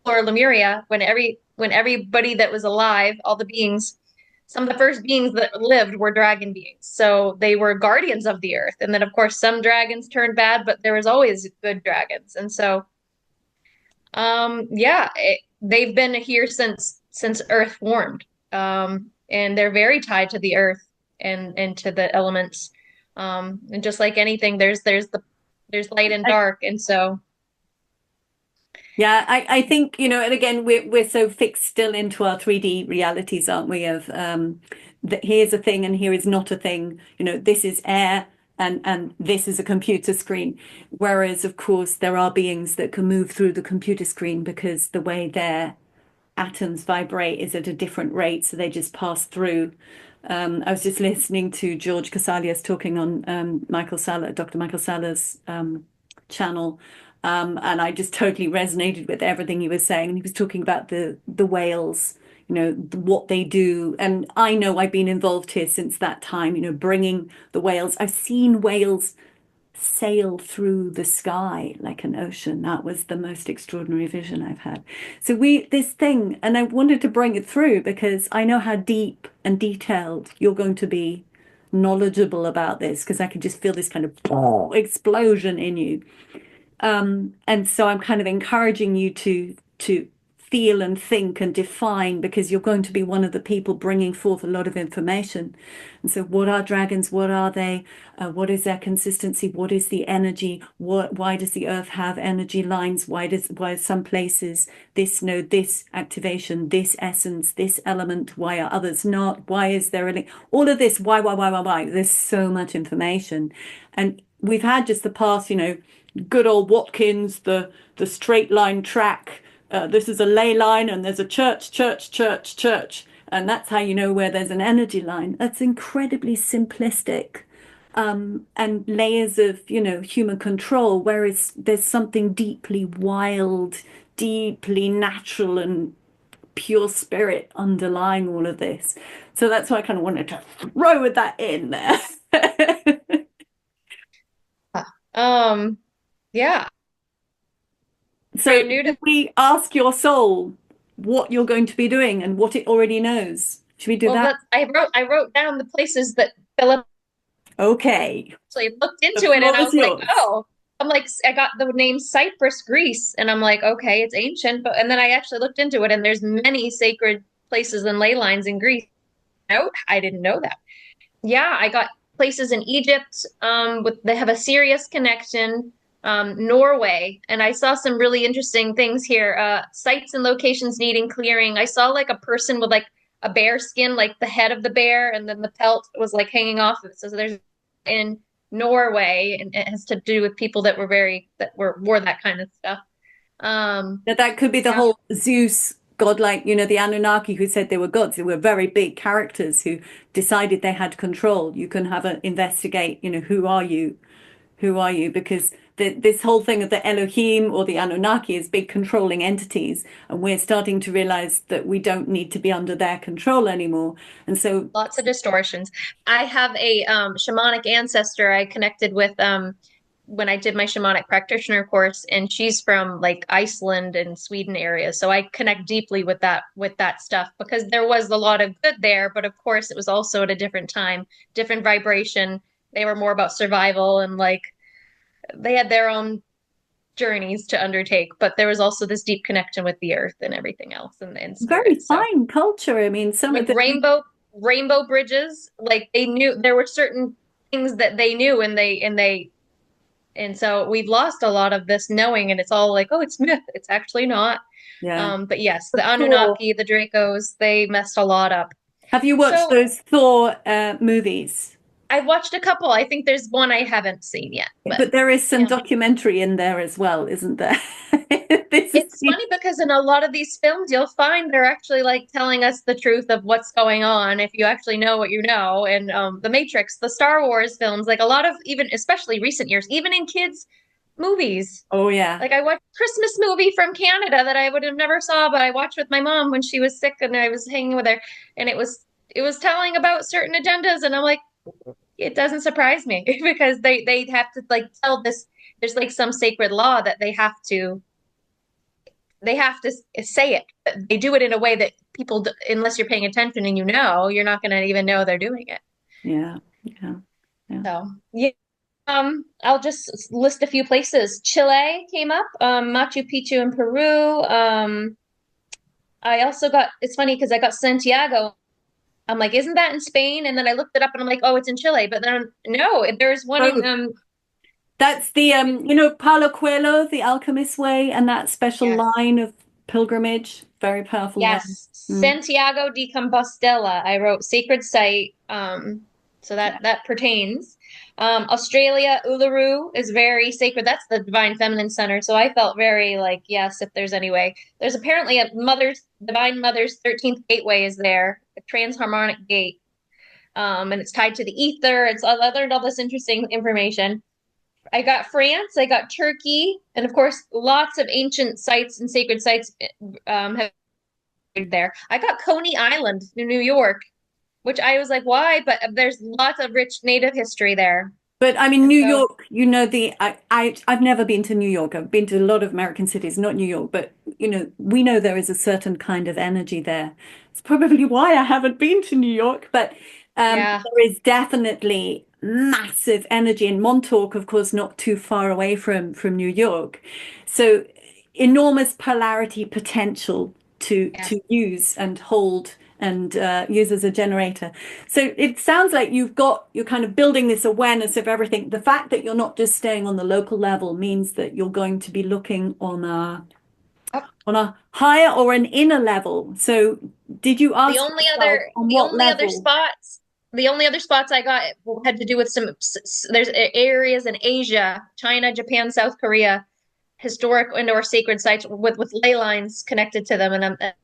S1: or Lemuria, when everybody that was alive, all the beings, some of the first beings that lived were dragon beings. So they were guardians of the earth. And then, of course, some dragons turned bad, but there was always good dragons. And so, yeah, they've been here since Earth formed, and they're very tied to the Earth and to the elements. And just like anything, there's light and
S2: I,
S1: dark, and so
S2: yeah, I think, and again, we're so fixed still into our 3D realities, aren't we? Of that here's a thing and here is not a thing. This is air and this is a computer screen. Whereas, of course, there are beings that can move through the computer screen because the way their atoms vibrate is at a different rate, so they just pass through. I was just listening to George Casalias talking on Dr. Michael Sala's channel, and I just totally resonated with everything he was saying. And he was talking about the whales, what they do. And I know I've been involved here since that time, bringing the whales. I've seen whales sail through the sky like an ocean. That was the most extraordinary vision I've had. So this thing, and I wanted to bring it through because I know how deep and detailed you're going to be knowledgeable about this because I can just feel this kind of explosion in you. And so I'm kind of encouraging you to feel and think and define because you're going to be one of the people bringing forth a lot of information. And so, what are dragons? What are they? What is their consistency? What is the energy? Why does the earth have energy lines? Why some places this node, this activation, this essence, this element? Why are others not? Why is there all of this? Why? There's so much information, and we've had just the past, good old Watkins, the straight line track. This is a ley line, and there's a church, and that's how you know where there's an energy line. That's incredibly simplistic, and layers of human control. Whereas there's something deeply wild, deeply natural, and pure spirit underlying all of this. So that's why I kind of wanted to throw that in there.
S1: Um, yeah,
S2: So
S1: very new
S2: if
S1: to.
S2: we ask your soul what you're going to be doing and what it already knows, should we do
S1: Well,
S2: that?
S1: that I wrote down the places that Philip
S2: Okay,
S1: actually looked
S2: the
S1: into it, and
S2: floor
S1: I
S2: is
S1: was like,
S2: yours.
S1: oh, I'm like, I got the name Cyprus, Greece, and I'm like, okay, it's ancient, but and then I actually looked into it, and there's many sacred places and ley lines in Greece. No, I didn't know that. Yeah, I got places in Egypt. With they have a serious connection. Norway, and I saw some really interesting things here. Sites and locations needing clearing. I saw like a person with like a bear skin, like the head of the bear, and then the pelt was like hanging off of it. So there's in Norway, and it has to do with people that were wore that kind of stuff. Um,
S2: Now, that could be the
S1: yeah,
S2: whole Zeus godlike, the Anunnaki who said they were gods. They were very big characters who decided they had control. You can have an investigate, who are you? Who are you? Because this whole thing of the Elohim or the Anunnaki is big controlling entities, and we're starting to realize that we don't need to be under their control anymore. And so,
S1: lots of distortions. I have a shamanic ancestor I connected with when I did my shamanic practitioner course, and she's from like Iceland and Sweden area. So I connect deeply with that stuff because there was a lot of good there, but of course it was also at a different time, different vibration. They were more about survival and like they had their own journeys to undertake, but there was also this deep connection with the earth and everything else and
S2: very
S1: spirit. So
S2: fine culture. I mean, some
S1: like
S2: of the
S1: rainbow bridges, like they knew there were certain things that they knew and so we've lost a lot of this knowing, and it's all like, oh, it's myth. It's actually not.
S2: yeah,
S1: But yes,
S2: the
S1: the
S2: Thor.
S1: Anunnaki, the Dracos, they messed a lot up.
S2: Have you watched
S1: So
S2: those Thor movies?
S1: I've watched a couple. I think there's one I haven't seen yet, but
S2: But there is some
S1: yeah.
S2: documentary in there as well, isn't there? This is
S1: It's funny because in a lot of these films, you'll find they're actually like telling us the truth of what's going on if you actually know what you know. And The Matrix, the Star Wars films, like a lot of even, especially recent years, even in kids' movies.
S2: oh yeah.
S1: Like I watched a Christmas movie from Canada that I would have never saw, but I watched with my mom when she was sick and I was hanging with her, and it was telling about certain agendas, and I'm like, it doesn't surprise me because they have to like tell this. There's like some sacred law that they have to say it. They do it in a way that people, unless you're paying attention and you're not going to even know they're doing it.
S2: Yeah, yeah, yeah.
S1: So, yeah. I'll just list a few places. Chile came up, Machu Picchu in Peru. I also it's funny because I got Santiago. I'm like, isn't that in Spain? And then I looked it up and I'm like, oh, it's in Chile. But then no, there's one in
S2: Oh, that's the Paulo Coelho, The Alchemist's Way, and that special
S1: yes.
S2: line of pilgrimage, very powerful line.
S1: Yes,
S2: Mm.
S1: Santiago de Compostela. I wrote sacred site. So
S2: Yeah.
S1: that pertains. Australia, Uluru is very sacred. That's the Divine Feminine Center. So I felt very like, yes, if there's any way. There's apparently Divine Mother's 13th gateway is there, a transharmonic gate. And it's tied to the ether. I learned all this interesting information. I got France, I got Turkey, and of course, lots of ancient sites and sacred sites have there. I got Coney Island in New York, which I was like, why? But there's lots of rich native history there.
S2: But I mean,
S1: And
S2: New
S1: so,
S2: York, I've never been to New York. I've been to a lot of American cities, not New York, but we know there is a certain kind of energy there. It's probably why I haven't been to New York, but
S1: yeah.
S2: there is definitely massive energy in Montauk, of course, not too far away from New York. So enormous polarity potential to
S1: Yes.
S2: use and hold and use as a generator. So it sounds like you're kind of building this awareness of everything. The fact that you're not just staying on the local level means that you're going to be looking
S1: Oh,
S2: on a higher or an inner level. So did you
S1: the
S2: ask
S1: only
S2: yourself
S1: other,
S2: on
S1: the
S2: what
S1: only other
S2: level?
S1: spots, the only other spots I got had to do with there's areas in Asia, China, Japan, South Korea, historic and or sacred sites with ley lines connected to them, and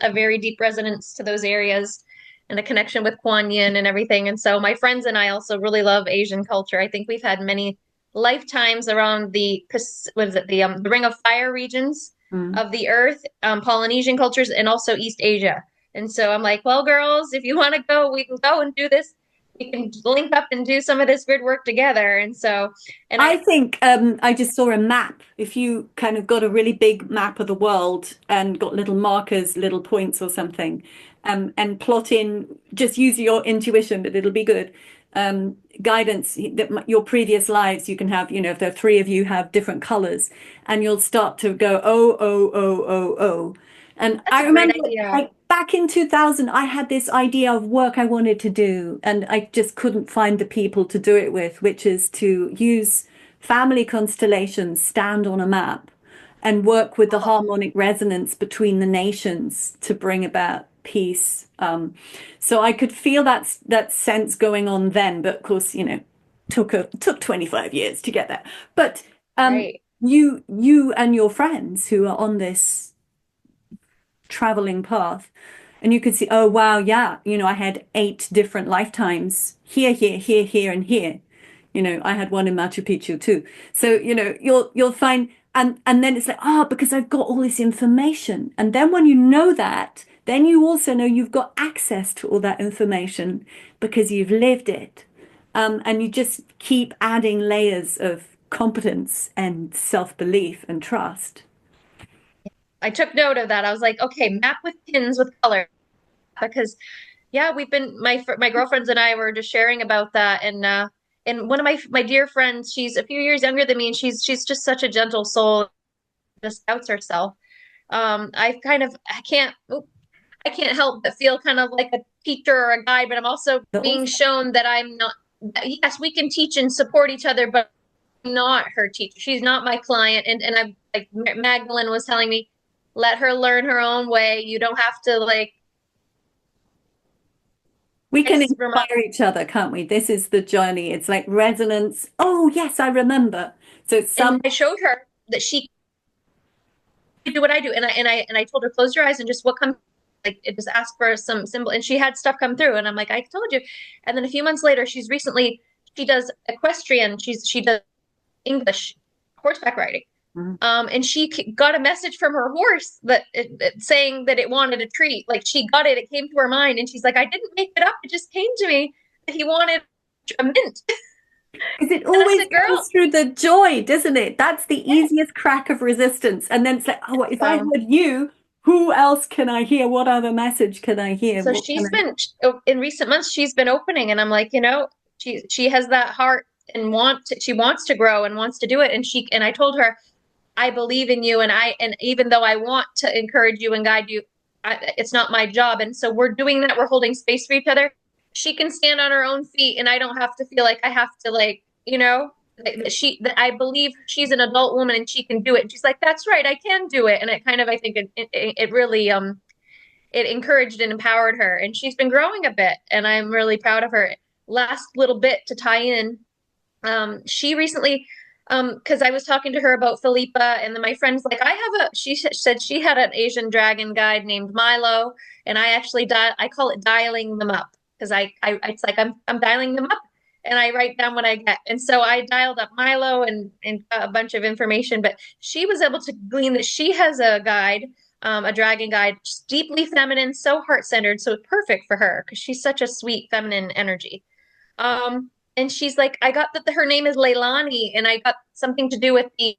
S1: a very deep resonance to those areas and a connection with Kuan Yin and everything. And so my friends and I also really love Asian culture. I think we've had many lifetimes around the what is it, the Ring of Fire regions.
S2: Mm.
S1: of the earth, Polynesian cultures, and also East Asia. And so I'm like, well, girls, if you want to go, we can go and do this. We can link up and do some of this grid work together. And so, and
S2: I
S1: I,
S2: think I just saw a map. If you kind of got a really big map of the world and got little markers, little points or something, and plot in, just use your intuition, but it'll be good. Guidance that your previous lives you can have, if there are three of you have different colors, and you'll start to go, oh, oh, oh, oh, oh. And
S1: that's
S2: I
S1: a great
S2: remember
S1: idea.
S2: like back in 2000, I had this idea of work I wanted to do, and I just couldn't find the people to do it with, which is to use family constellations, stand on a map, and work with the
S1: Oh,
S2: harmonic resonance between the nations to bring about peace. So I could feel that sense going on then, but of course, took 25 years to get there. But
S1: right.
S2: you and your friends who are on this traveling path, and you could see, oh wow, yeah, I had 8 different lifetimes here, here, here, here, and here. I had one in Machu Picchu too. So, you'll find, and then it's like, because I've got all this information. And then when you know that, then you also know you've got access to all that information because you've lived it. And you just keep adding layers of competence and self-belief and trust.
S1: I took note of that. I was like, okay, map with pins with color because yeah, we've been my girlfriends and I were just sharing about that and one of my dear friends, she's a few years younger than me and she's just such a gentle soul, just outs herself. I can't help but feel kind of like a teacher or a guide, but I'm also
S2: But
S1: being
S2: also,
S1: shown that I'm not yes, we can teach and support each other, but I'm not her teacher. She's not my client and I like Magdalene was telling me let her learn her own way. You don't have to like
S2: we can
S1: remind
S2: inspire each other, can't we? This is the journey. It's like resonance. Oh, yes, I remember. So
S1: and
S2: some
S1: I showed her that she could do what I do. And I told her, close your eyes and just what comes like it just ask for some symbol. And she had stuff come through. And I'm like, I told you. And then a few months later, she does equestrian, she does English horseback riding.
S2: Mhm.
S1: And she got a message from her horse saying that it wanted a treat. Like she got it, it came to her mind, and she's like, "I didn't make it up. It just came to me that he wanted a mint."
S2: Because it
S1: And I
S2: always
S1: said, "Girl,
S2: comes through the joy, doesn't it? That's the easiest crack of resistance. And then it's like, oh, if I
S1: um,
S2: heard you, who else can I hear? What other message can I hear?
S1: so
S2: What can
S1: she's
S2: I?
S1: been in recent months. She's been opening, and I'm like, she has that heart and she wants to grow and wants to do it. And I told her, I believe in you, and even though I want to encourage you and guide you, it's not my job. And so we're doing that. We're holding space for each other. She can stand on her own feet, and I don't have to feel like I have to that I believe she's an adult woman and she can do it. And she's like, that's right, I can do it. And it kind of I think it really it encouraged and empowered her, and she's been growing a bit, and I'm really proud of her. Last little bit to tie in, she recently, because I was talking to her about Philippa, and then my friend's like, she said she had an Asian dragon guide named Milo, and I actually I call it dialing them up because it's like I'm dialing them up, and I write down what I get, and so I dialed up Milo and a bunch of information, but she was able to glean that she has a guide. A dragon guide, deeply feminine, so heart centered, so perfect for her because she's such a sweet feminine energy. And she's like, I got that her name is Leilani, and I got something to do with the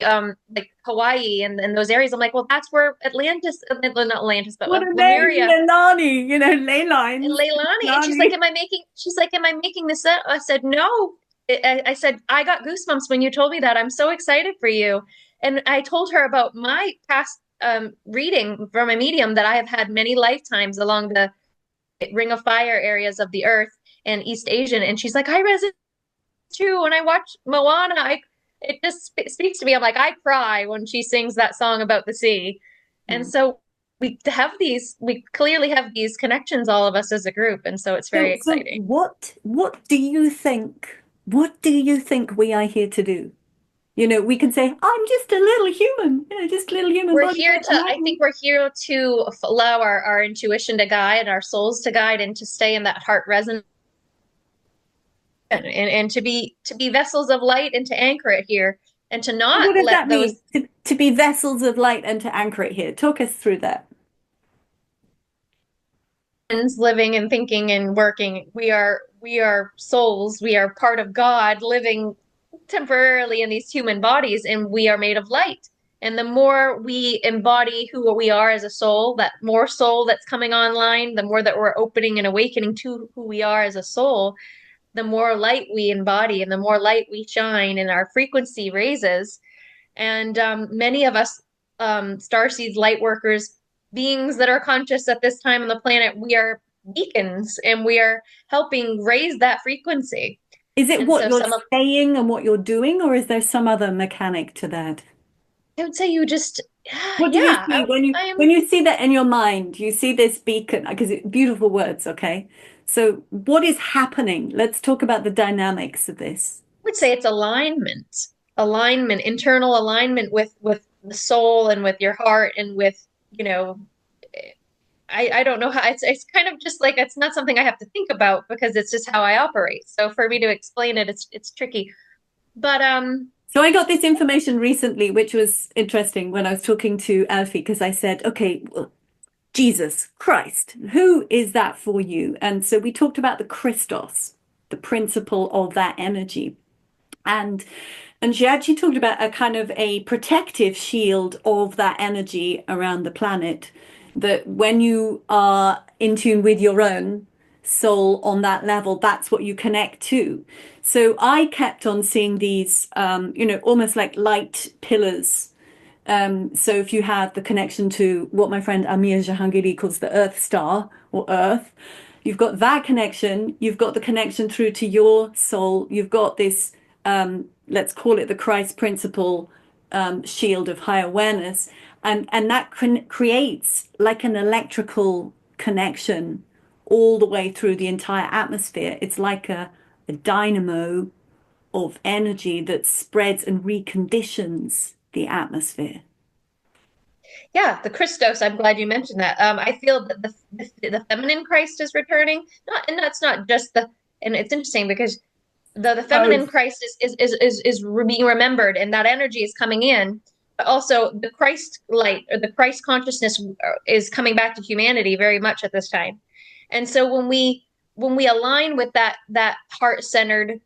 S1: like Hawaii and those areas. I'm like, well, that's where Atlantis, not Atlantis, but
S2: What a name,
S1: Lemuria
S2: Leilani, ley
S1: and
S2: lines.
S1: Leilani. And she's like,
S2: Leilani.
S1: am I making this up? I said, no. I said, I got goosebumps when you told me that. I'm so excited for you. And I told her about my past reading from a medium that I have had many lifetimes along the Ring of Fire areas of the earth and East Asian. And she's like, I resonate too. When I watch Moana, it just speaks to me. I'm like, I cry when she sings that song about the sea. And
S2: Hmm.
S1: so we clearly have these connections, all of us as a group. And so it's very
S2: So
S1: exciting.
S2: what do you think? What do you think we are here to do? We can say, I'm just a little human, just a little human body.
S1: I think we're here to allow our intuition to guide, our souls to guide, and to stay in that heart resonance and to be vessels of light and to anchor it here. and to
S2: What
S1: not
S2: does
S1: let
S2: that
S1: those
S2: mean? To be vessels of light and to anchor it here. Talk us through that.
S1: living and thinking and working. We are souls. We are part of God living temporarily in these human bodies, and we are made of light. And the more we embody who we are as a soul, that more soul that's coming online, the more that we're opening and awakening to who we are as a soul, the more light we embody and the more light we shine and our frequency raises. And many of us, starseeds, light workers, beings that are conscious at this time on the planet, we are beacons and we are helping raise that frequency.
S2: Is it
S1: And
S2: what
S1: so
S2: you're
S1: some of,
S2: saying and what you're doing, or is there some other mechanic to that?
S1: I would say you just,
S2: What do you
S1: yeah,
S2: see when
S1: I am,
S2: you see that in your mind? You see this beacon because beautiful words, okay? So what is happening? Let's talk about the dynamics of this.
S1: would say it's alignment, internal alignment with the soul and with your heart and with, you know, I don't know how it's kind of just like it's not something I have to think about because it's just how I operate. So for me to explain it, it's tricky. But
S2: So I got this information recently, which was interesting when I was talking to Alfie, because I said, okay, well, Jesus Christ, who is that for you? And so we talked about the Christos, the principle of that energy. And she actually talked about a kind of a protective shield of that energy around the planet, that when you are in tune with your own soul on that level, that's what you connect to. So I kept on seeing these, almost like light pillars. So if you have the connection to what my friend Amir Jahangiri calls the Earth Star or Earth, you've got that connection. You've got the connection through to your soul. You've got this, let's call it the Christ principle, shield of high awareness, and that creates like an electrical connection all the way through the entire atmosphere. It's like a dynamo of energy that spreads and reconditions the atmosphere.
S1: yeah, the Christos. I'm glad you mentioned that. I feel that the feminine Christ is returning. Not, and that's not just the. And it's interesting because the feminine
S2: Both.
S1: Christ is being remembered, and that energy is coming in. But also, the Christ light or the Christ consciousness is coming back to humanity very much at this time. And so when we align with that heart centered,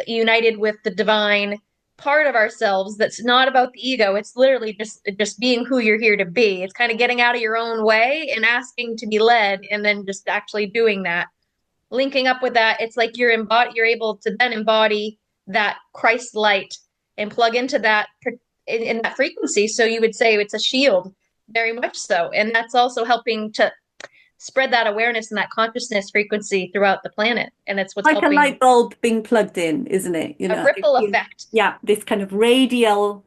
S1: united with the divine part of ourselves, that's not about the ego. It's literally just being who you're here to be. It's kind of getting out of your own way and asking to be led, and then just actually doing that, linking up with that. It's like you're able to then embody that Christ light and plug into that in that frequency. So you would say it's a shield, very much so, and that's also helping to spread that awareness and that consciousness frequency throughout the planet, and it's what's
S2: Like a
S1: helping
S2: light bulb being plugged in, isn't it?
S1: a ripple effect.
S2: Yeah, this kind of radial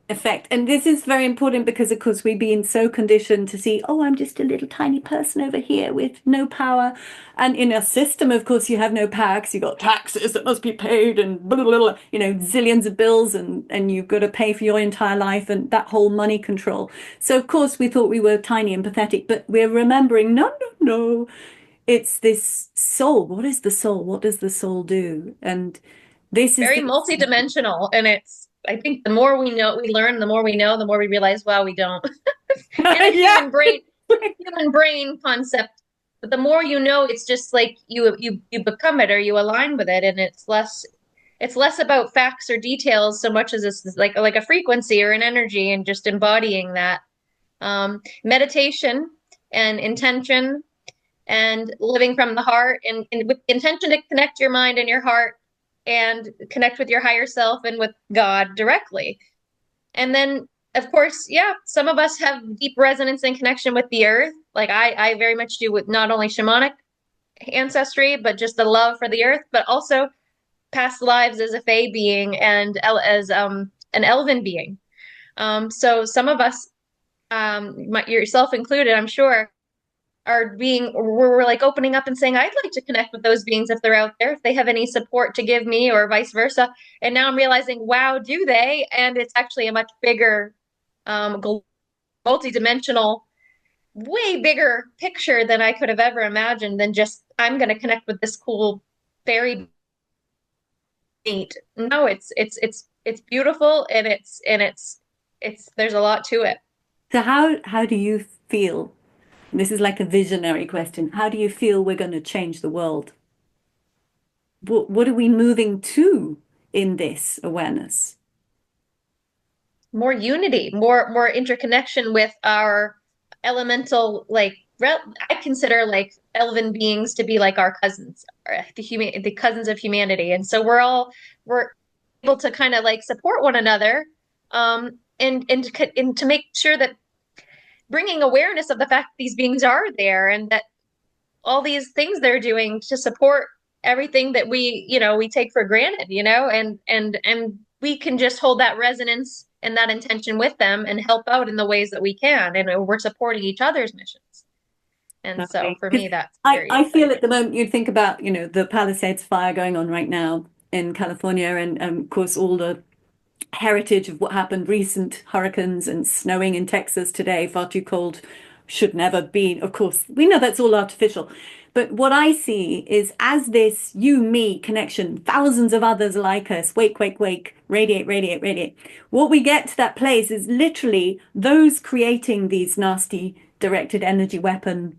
S2: effect. And this is very important because, of course, we've been so conditioned to see, oh, I'm just a little tiny person over here with no power. And in a system, of course, you have no power because you've got taxes that must be paid and blah, blah, blah, zillions of bills and you've got to pay for your entire life and that whole money control. So, of course, we thought we were tiny and pathetic, but we're remembering, no, no, no. It's this soul. What is the soul? What does the soul do? And this is
S1: Very
S2: the
S1: multidimensional, and it's, I think the more we know, we learn, the more we know, the more we realize, wow, we don't. In a
S2: yeah.
S1: human brain concept. But the more you know, it's just like you become it or you align with it, and it's less about facts or details so much as it's like a frequency or an energy, and just embodying that. Meditation and intention and living from the heart, and with intention to connect your mind and your heart and connect with your higher self and with God directly. And then, of course, yeah, some of us have deep resonance and connection with the earth. Like I very much do, with not only shamanic ancestry, but just the love for the earth, but also past lives as a fae being and as an elven being. So some of us, yourself included, I'm sure, are being we're like opening up and saying, I'd like to connect with those beings if they're out there, if they have any support to give me, or vice versa. And now I'm realizing, wow, do they? And it's actually a much bigger, um, multi-dimensional, way bigger picture than I could have ever imagined, than just I'm going to connect with this cool fairy mate. No, it's it's beautiful and it's there's a lot to it.
S2: So how do you feel? This is like a visionary question. How do you feel we're going to change the world? What are we moving to in this awareness?
S1: More unity, more interconnection with our elemental I consider like elven beings to be like our cousins, or the cousins of humanity. And so we're able to kind of like support one another and to make sure that bringing awareness of the fact that these beings are there and that all these things they're doing to support everything that we take for granted, and we can just hold that resonance and that intention with them and help out in the ways that we can, and we're supporting each other's missions. And so
S2: Lovely.
S1: for
S2: Because
S1: me, that's
S2: I,
S1: very
S2: I feel at
S1: exciting.
S2: the moment, you think about, the Palisades fire going on right now in California, and of course, all the heritage of what happened, recent hurricanes and snowing in Texas today, far too cold, should never be. Of course, we know that's all artificial. But what I see is as this you, me connection, thousands of others like us, wake, wake, wake, radiate, radiate, radiate. What we get to that place is literally those creating these nasty directed energy weapon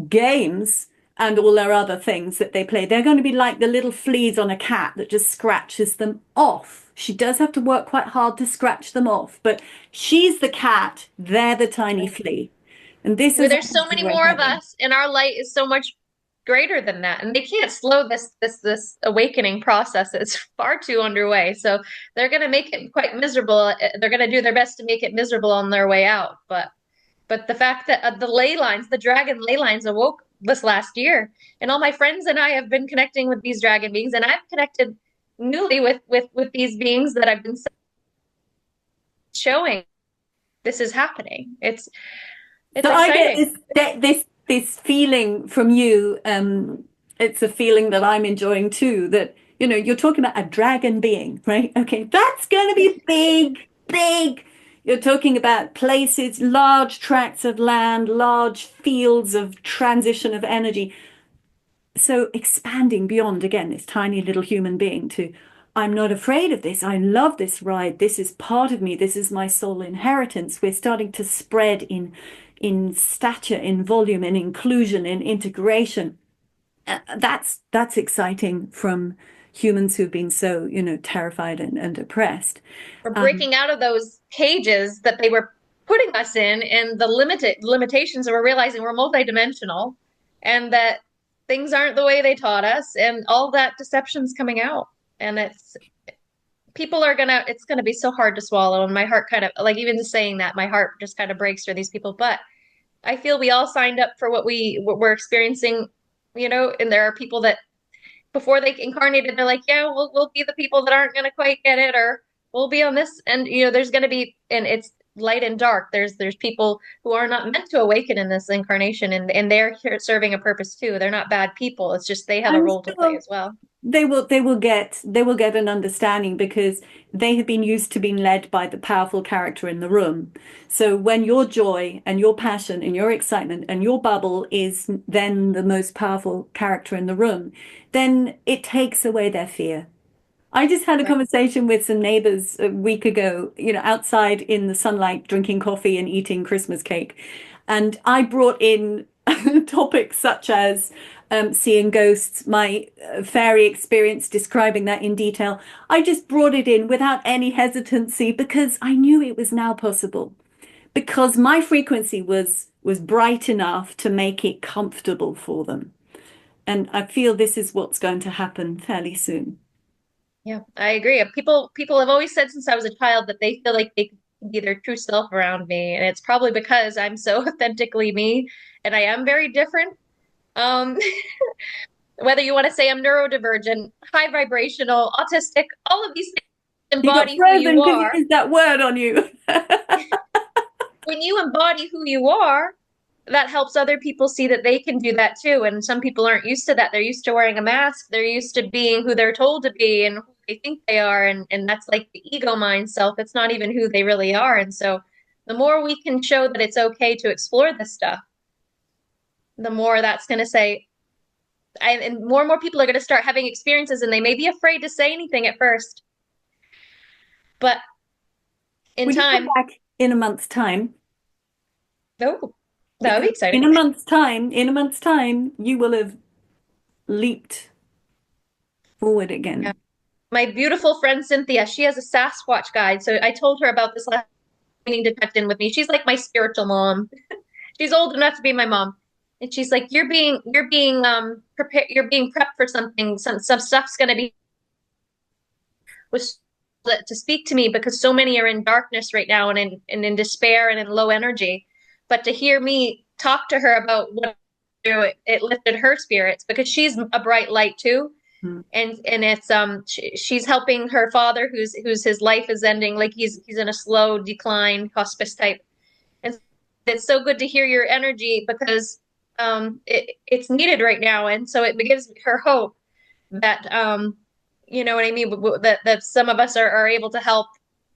S2: games and all their other things that they play. They're going to be like the little fleas on a cat that just scratches them off. She does have to work quite hard to scratch them off, but she's the cat, they're the tiny flea. And this
S1: Where
S2: is
S1: there's so many
S2: we're
S1: more of
S2: heading.
S1: us, and our light is so much greater than that, and they can't slow this awakening process. It's far too underway, so they're going to make it quite miserable. They're going to do their best to make it miserable on their way out, but the fact that the dragon ley lines awoke this last year, and all my friends and I have been connecting with these dragon beings, and I've connected newly with these beings that I've been showing this is happening. It's
S2: So I get
S1: exciting.
S2: this feeling from you. It's a feeling that I'm enjoying too. That you're talking about a dragon being, right? Okay, that's going to be big, big. You're talking about places, large tracts of land, large fields of transition of energy. So expanding beyond again this tiny little human being to, I'm not afraid of this. I love this ride. This is part of me. This is my soul inheritance. We're starting to spread in stature, in volume, in inclusion, in integration. That's exciting from humans who've been so, terrified and oppressed.
S1: We're
S2: Um,
S1: breaking out of those cages that they were putting us in, and the limited limitations, and we're realizing we're multidimensional and that things aren't the way they taught us, and all that deception's coming out. And it's gonna be so hard to swallow. And my heart kind of, like, even just saying that, my heart just kind of breaks for these people. But I feel we all signed up for what we're experiencing, and there are people that before they incarnated, they're like, yeah, we'll be the people that aren't gonna quite get it, or we'll be on this. And there's gonna be, and it's light and dark. There's people who are not meant to awaken in this incarnation, and they're here serving a purpose too. They're not bad people. It's just they have a
S2: I'm
S1: role to play
S2: sure
S1: as well.
S2: they will get an understanding because they have been used to being led by the powerful character in the room. So when your joy and your passion and your excitement and your bubble is then the most powerful character in the room, then it takes away their fear. I just had a
S1: Right.
S2: conversation with some neighbors a week ago, outside in the sunlight, drinking coffee and eating Christmas cake. And I brought in topics such as seeing ghosts, my fairy experience, describing that in detail. I just brought it in without any hesitancy because I knew it was now possible. Because my frequency was bright enough to make it comfortable for them. And I feel this is what's going to happen fairly soon.
S1: Yeah, I agree. People have always said since I was a child that they feel like they can be their true self around me, and it's probably because I'm so authentically me, and I am very different. Um, whether you want to say I'm neurodivergent, high vibrational, autistic, all of these things
S2: You got
S1: embody who
S2: frozen
S1: you
S2: because you
S1: are.
S2: used that word on you.
S1: When you embody who you are, that helps other people see that they can do that too. And some people aren't used to that. They're used to wearing a mask. They're used to being who they're told to be and who they think they are. And that's like the ego mind self. It's not even who they really are. And so the more we can show that it's okay to explore this stuff, the more that's going to say, and more and more people are going to start having experiences, and they may be afraid to say anything at first. But in
S2: When you come
S1: time,
S2: back in a month's time,
S1: oh, that would be exciting.
S2: in a month's time, you will have leaped forward
S1: Yeah.
S2: again.
S1: My beautiful friend Cynthia, she has a Sasquatch guide. So I told her about this last meeting to check in with me. She's like my spiritual mom. She's old enough to be my mom. And she's like, you're being prepared, you're being prepped for something. Some stuff's gonna be was to speak to me because so many are in darkness right now and in despair and in low energy. But to hear me talk to her about what it lifted her spirits because she's a bright light too.
S2: Mm.
S1: And it's she's helping her father who's his life is ending, like he's in a slow decline, hospice type. And it's so good to hear your energy because it's needed right now. And so it gives her hope that you know what I mean, that some of us are able to help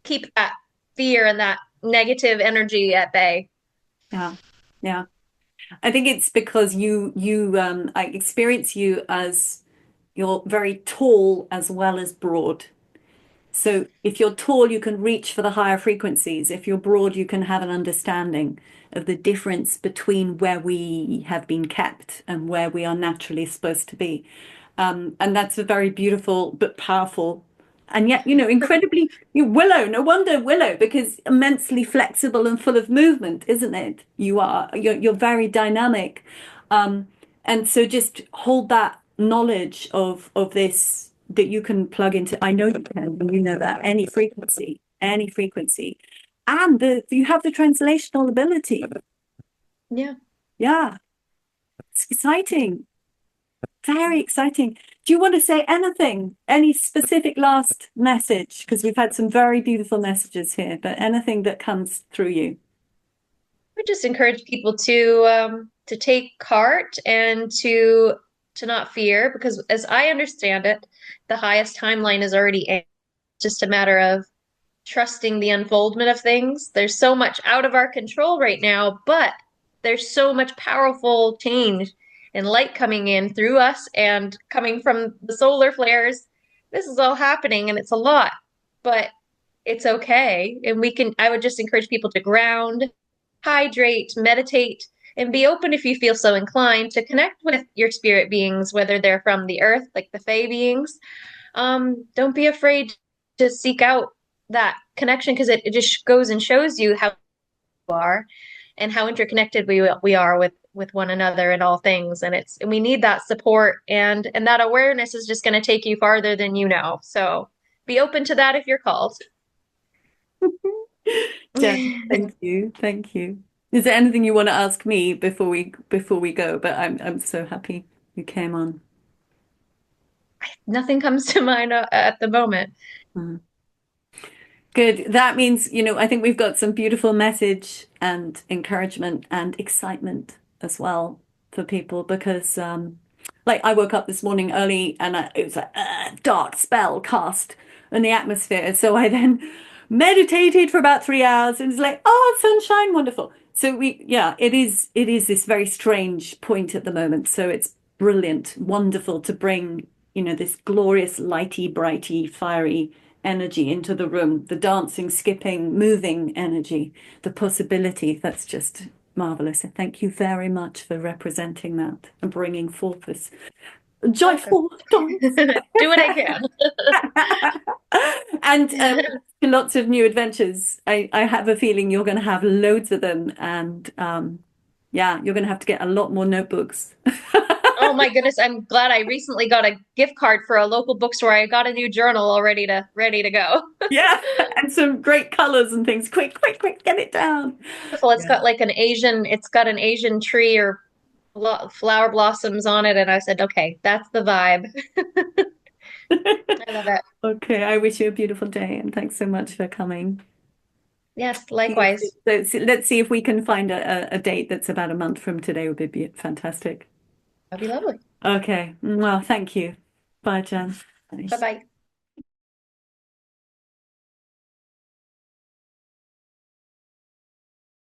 S1: keep that fear and that negative energy at bay.
S2: Yeah, yeah. I think it's because I experience you as you're very tall as well as broad. So if you're tall, you can reach for the higher frequencies. If you're broad, you can have an understanding of the difference between where we have been kept and where we are naturally supposed to be. And that's a very beautiful but powerful, and yet, incredibly Willow. No wonder Willow, because immensely flexible and full of movement, isn't it? You're very dynamic. Um, and so just hold that knowledge of this that you can plug into. I know you can, and you know that any frequency, and you have the translational ability.
S1: Yeah.
S2: Yeah, it's exciting. Very exciting. Do you want to say anything? Any specific last message? Because we've had some very beautiful messages here, but anything that comes through you.
S1: We just encourage people to take heart and to not fear because as I understand it, the highest timeline is already in. It's just a matter of trusting the unfoldment of things. There's so much out of our control right now, but there's so much powerful change and light coming in through us and coming from the solar flares. This is all happening and it's a lot, but it's okay. And I would just encourage people to ground, hydrate, meditate, and be open if you feel so inclined to connect with your spirit beings, whether they're from the earth, like the Fae beings. Don't be afraid to seek out that connection because it just goes and shows you how you are and how interconnected we are with one another and all things. And we need that support and that awareness is just going to take you farther than you know. So be open to that if you're called.
S2: Jen, thank you. Thank you. Is there anything you want to ask me before we go? But I'm so happy you came on.
S1: Nothing comes to mind at the moment.
S2: Mhm. Good. That means, I think we've got some beautiful message and encouragement and excitement as well for people because, like, I woke up this morning early and it was like a dark spell cast in the atmosphere. So I then meditated for about 3 hours and it's like, oh, sunshine, wonderful. So yeah, it is this very strange point at the moment. So it's brilliant, wonderful to bring, this glorious, lighty, brighty, fiery energy into the room, the dancing, skipping, moving energy, the possibility. That's just marvelous. So thank you very much for representing that and bringing forth this
S1: Welcome.
S2: joyful dance.
S1: Do what I can.
S2: And lots of new adventures. I have a feeling you're going to have loads of them. And yeah, you're going to have to get a lot more notebooks.
S1: Oh my goodness, I'm glad I recently got a gift card for a local bookstore. I got a new journal all ready to go.
S2: Yeah, and some great colors and things. Quick, quick, quick, get it down.
S1: Beautiful.
S2: Yeah.
S1: It's got an Asian tree or flower blossoms on it. And I said, okay, that's the vibe. I love it.
S2: Okay, I wish you a beautiful day and thanks so much for coming.
S1: Yes, likewise.
S2: Let's see if we can find a date that's about a month from today would be fantastic.
S1: That'd be lovely.
S2: Okay, well, thank you. Bye, Jen.
S1: Bye
S2: Bye.
S1: bye.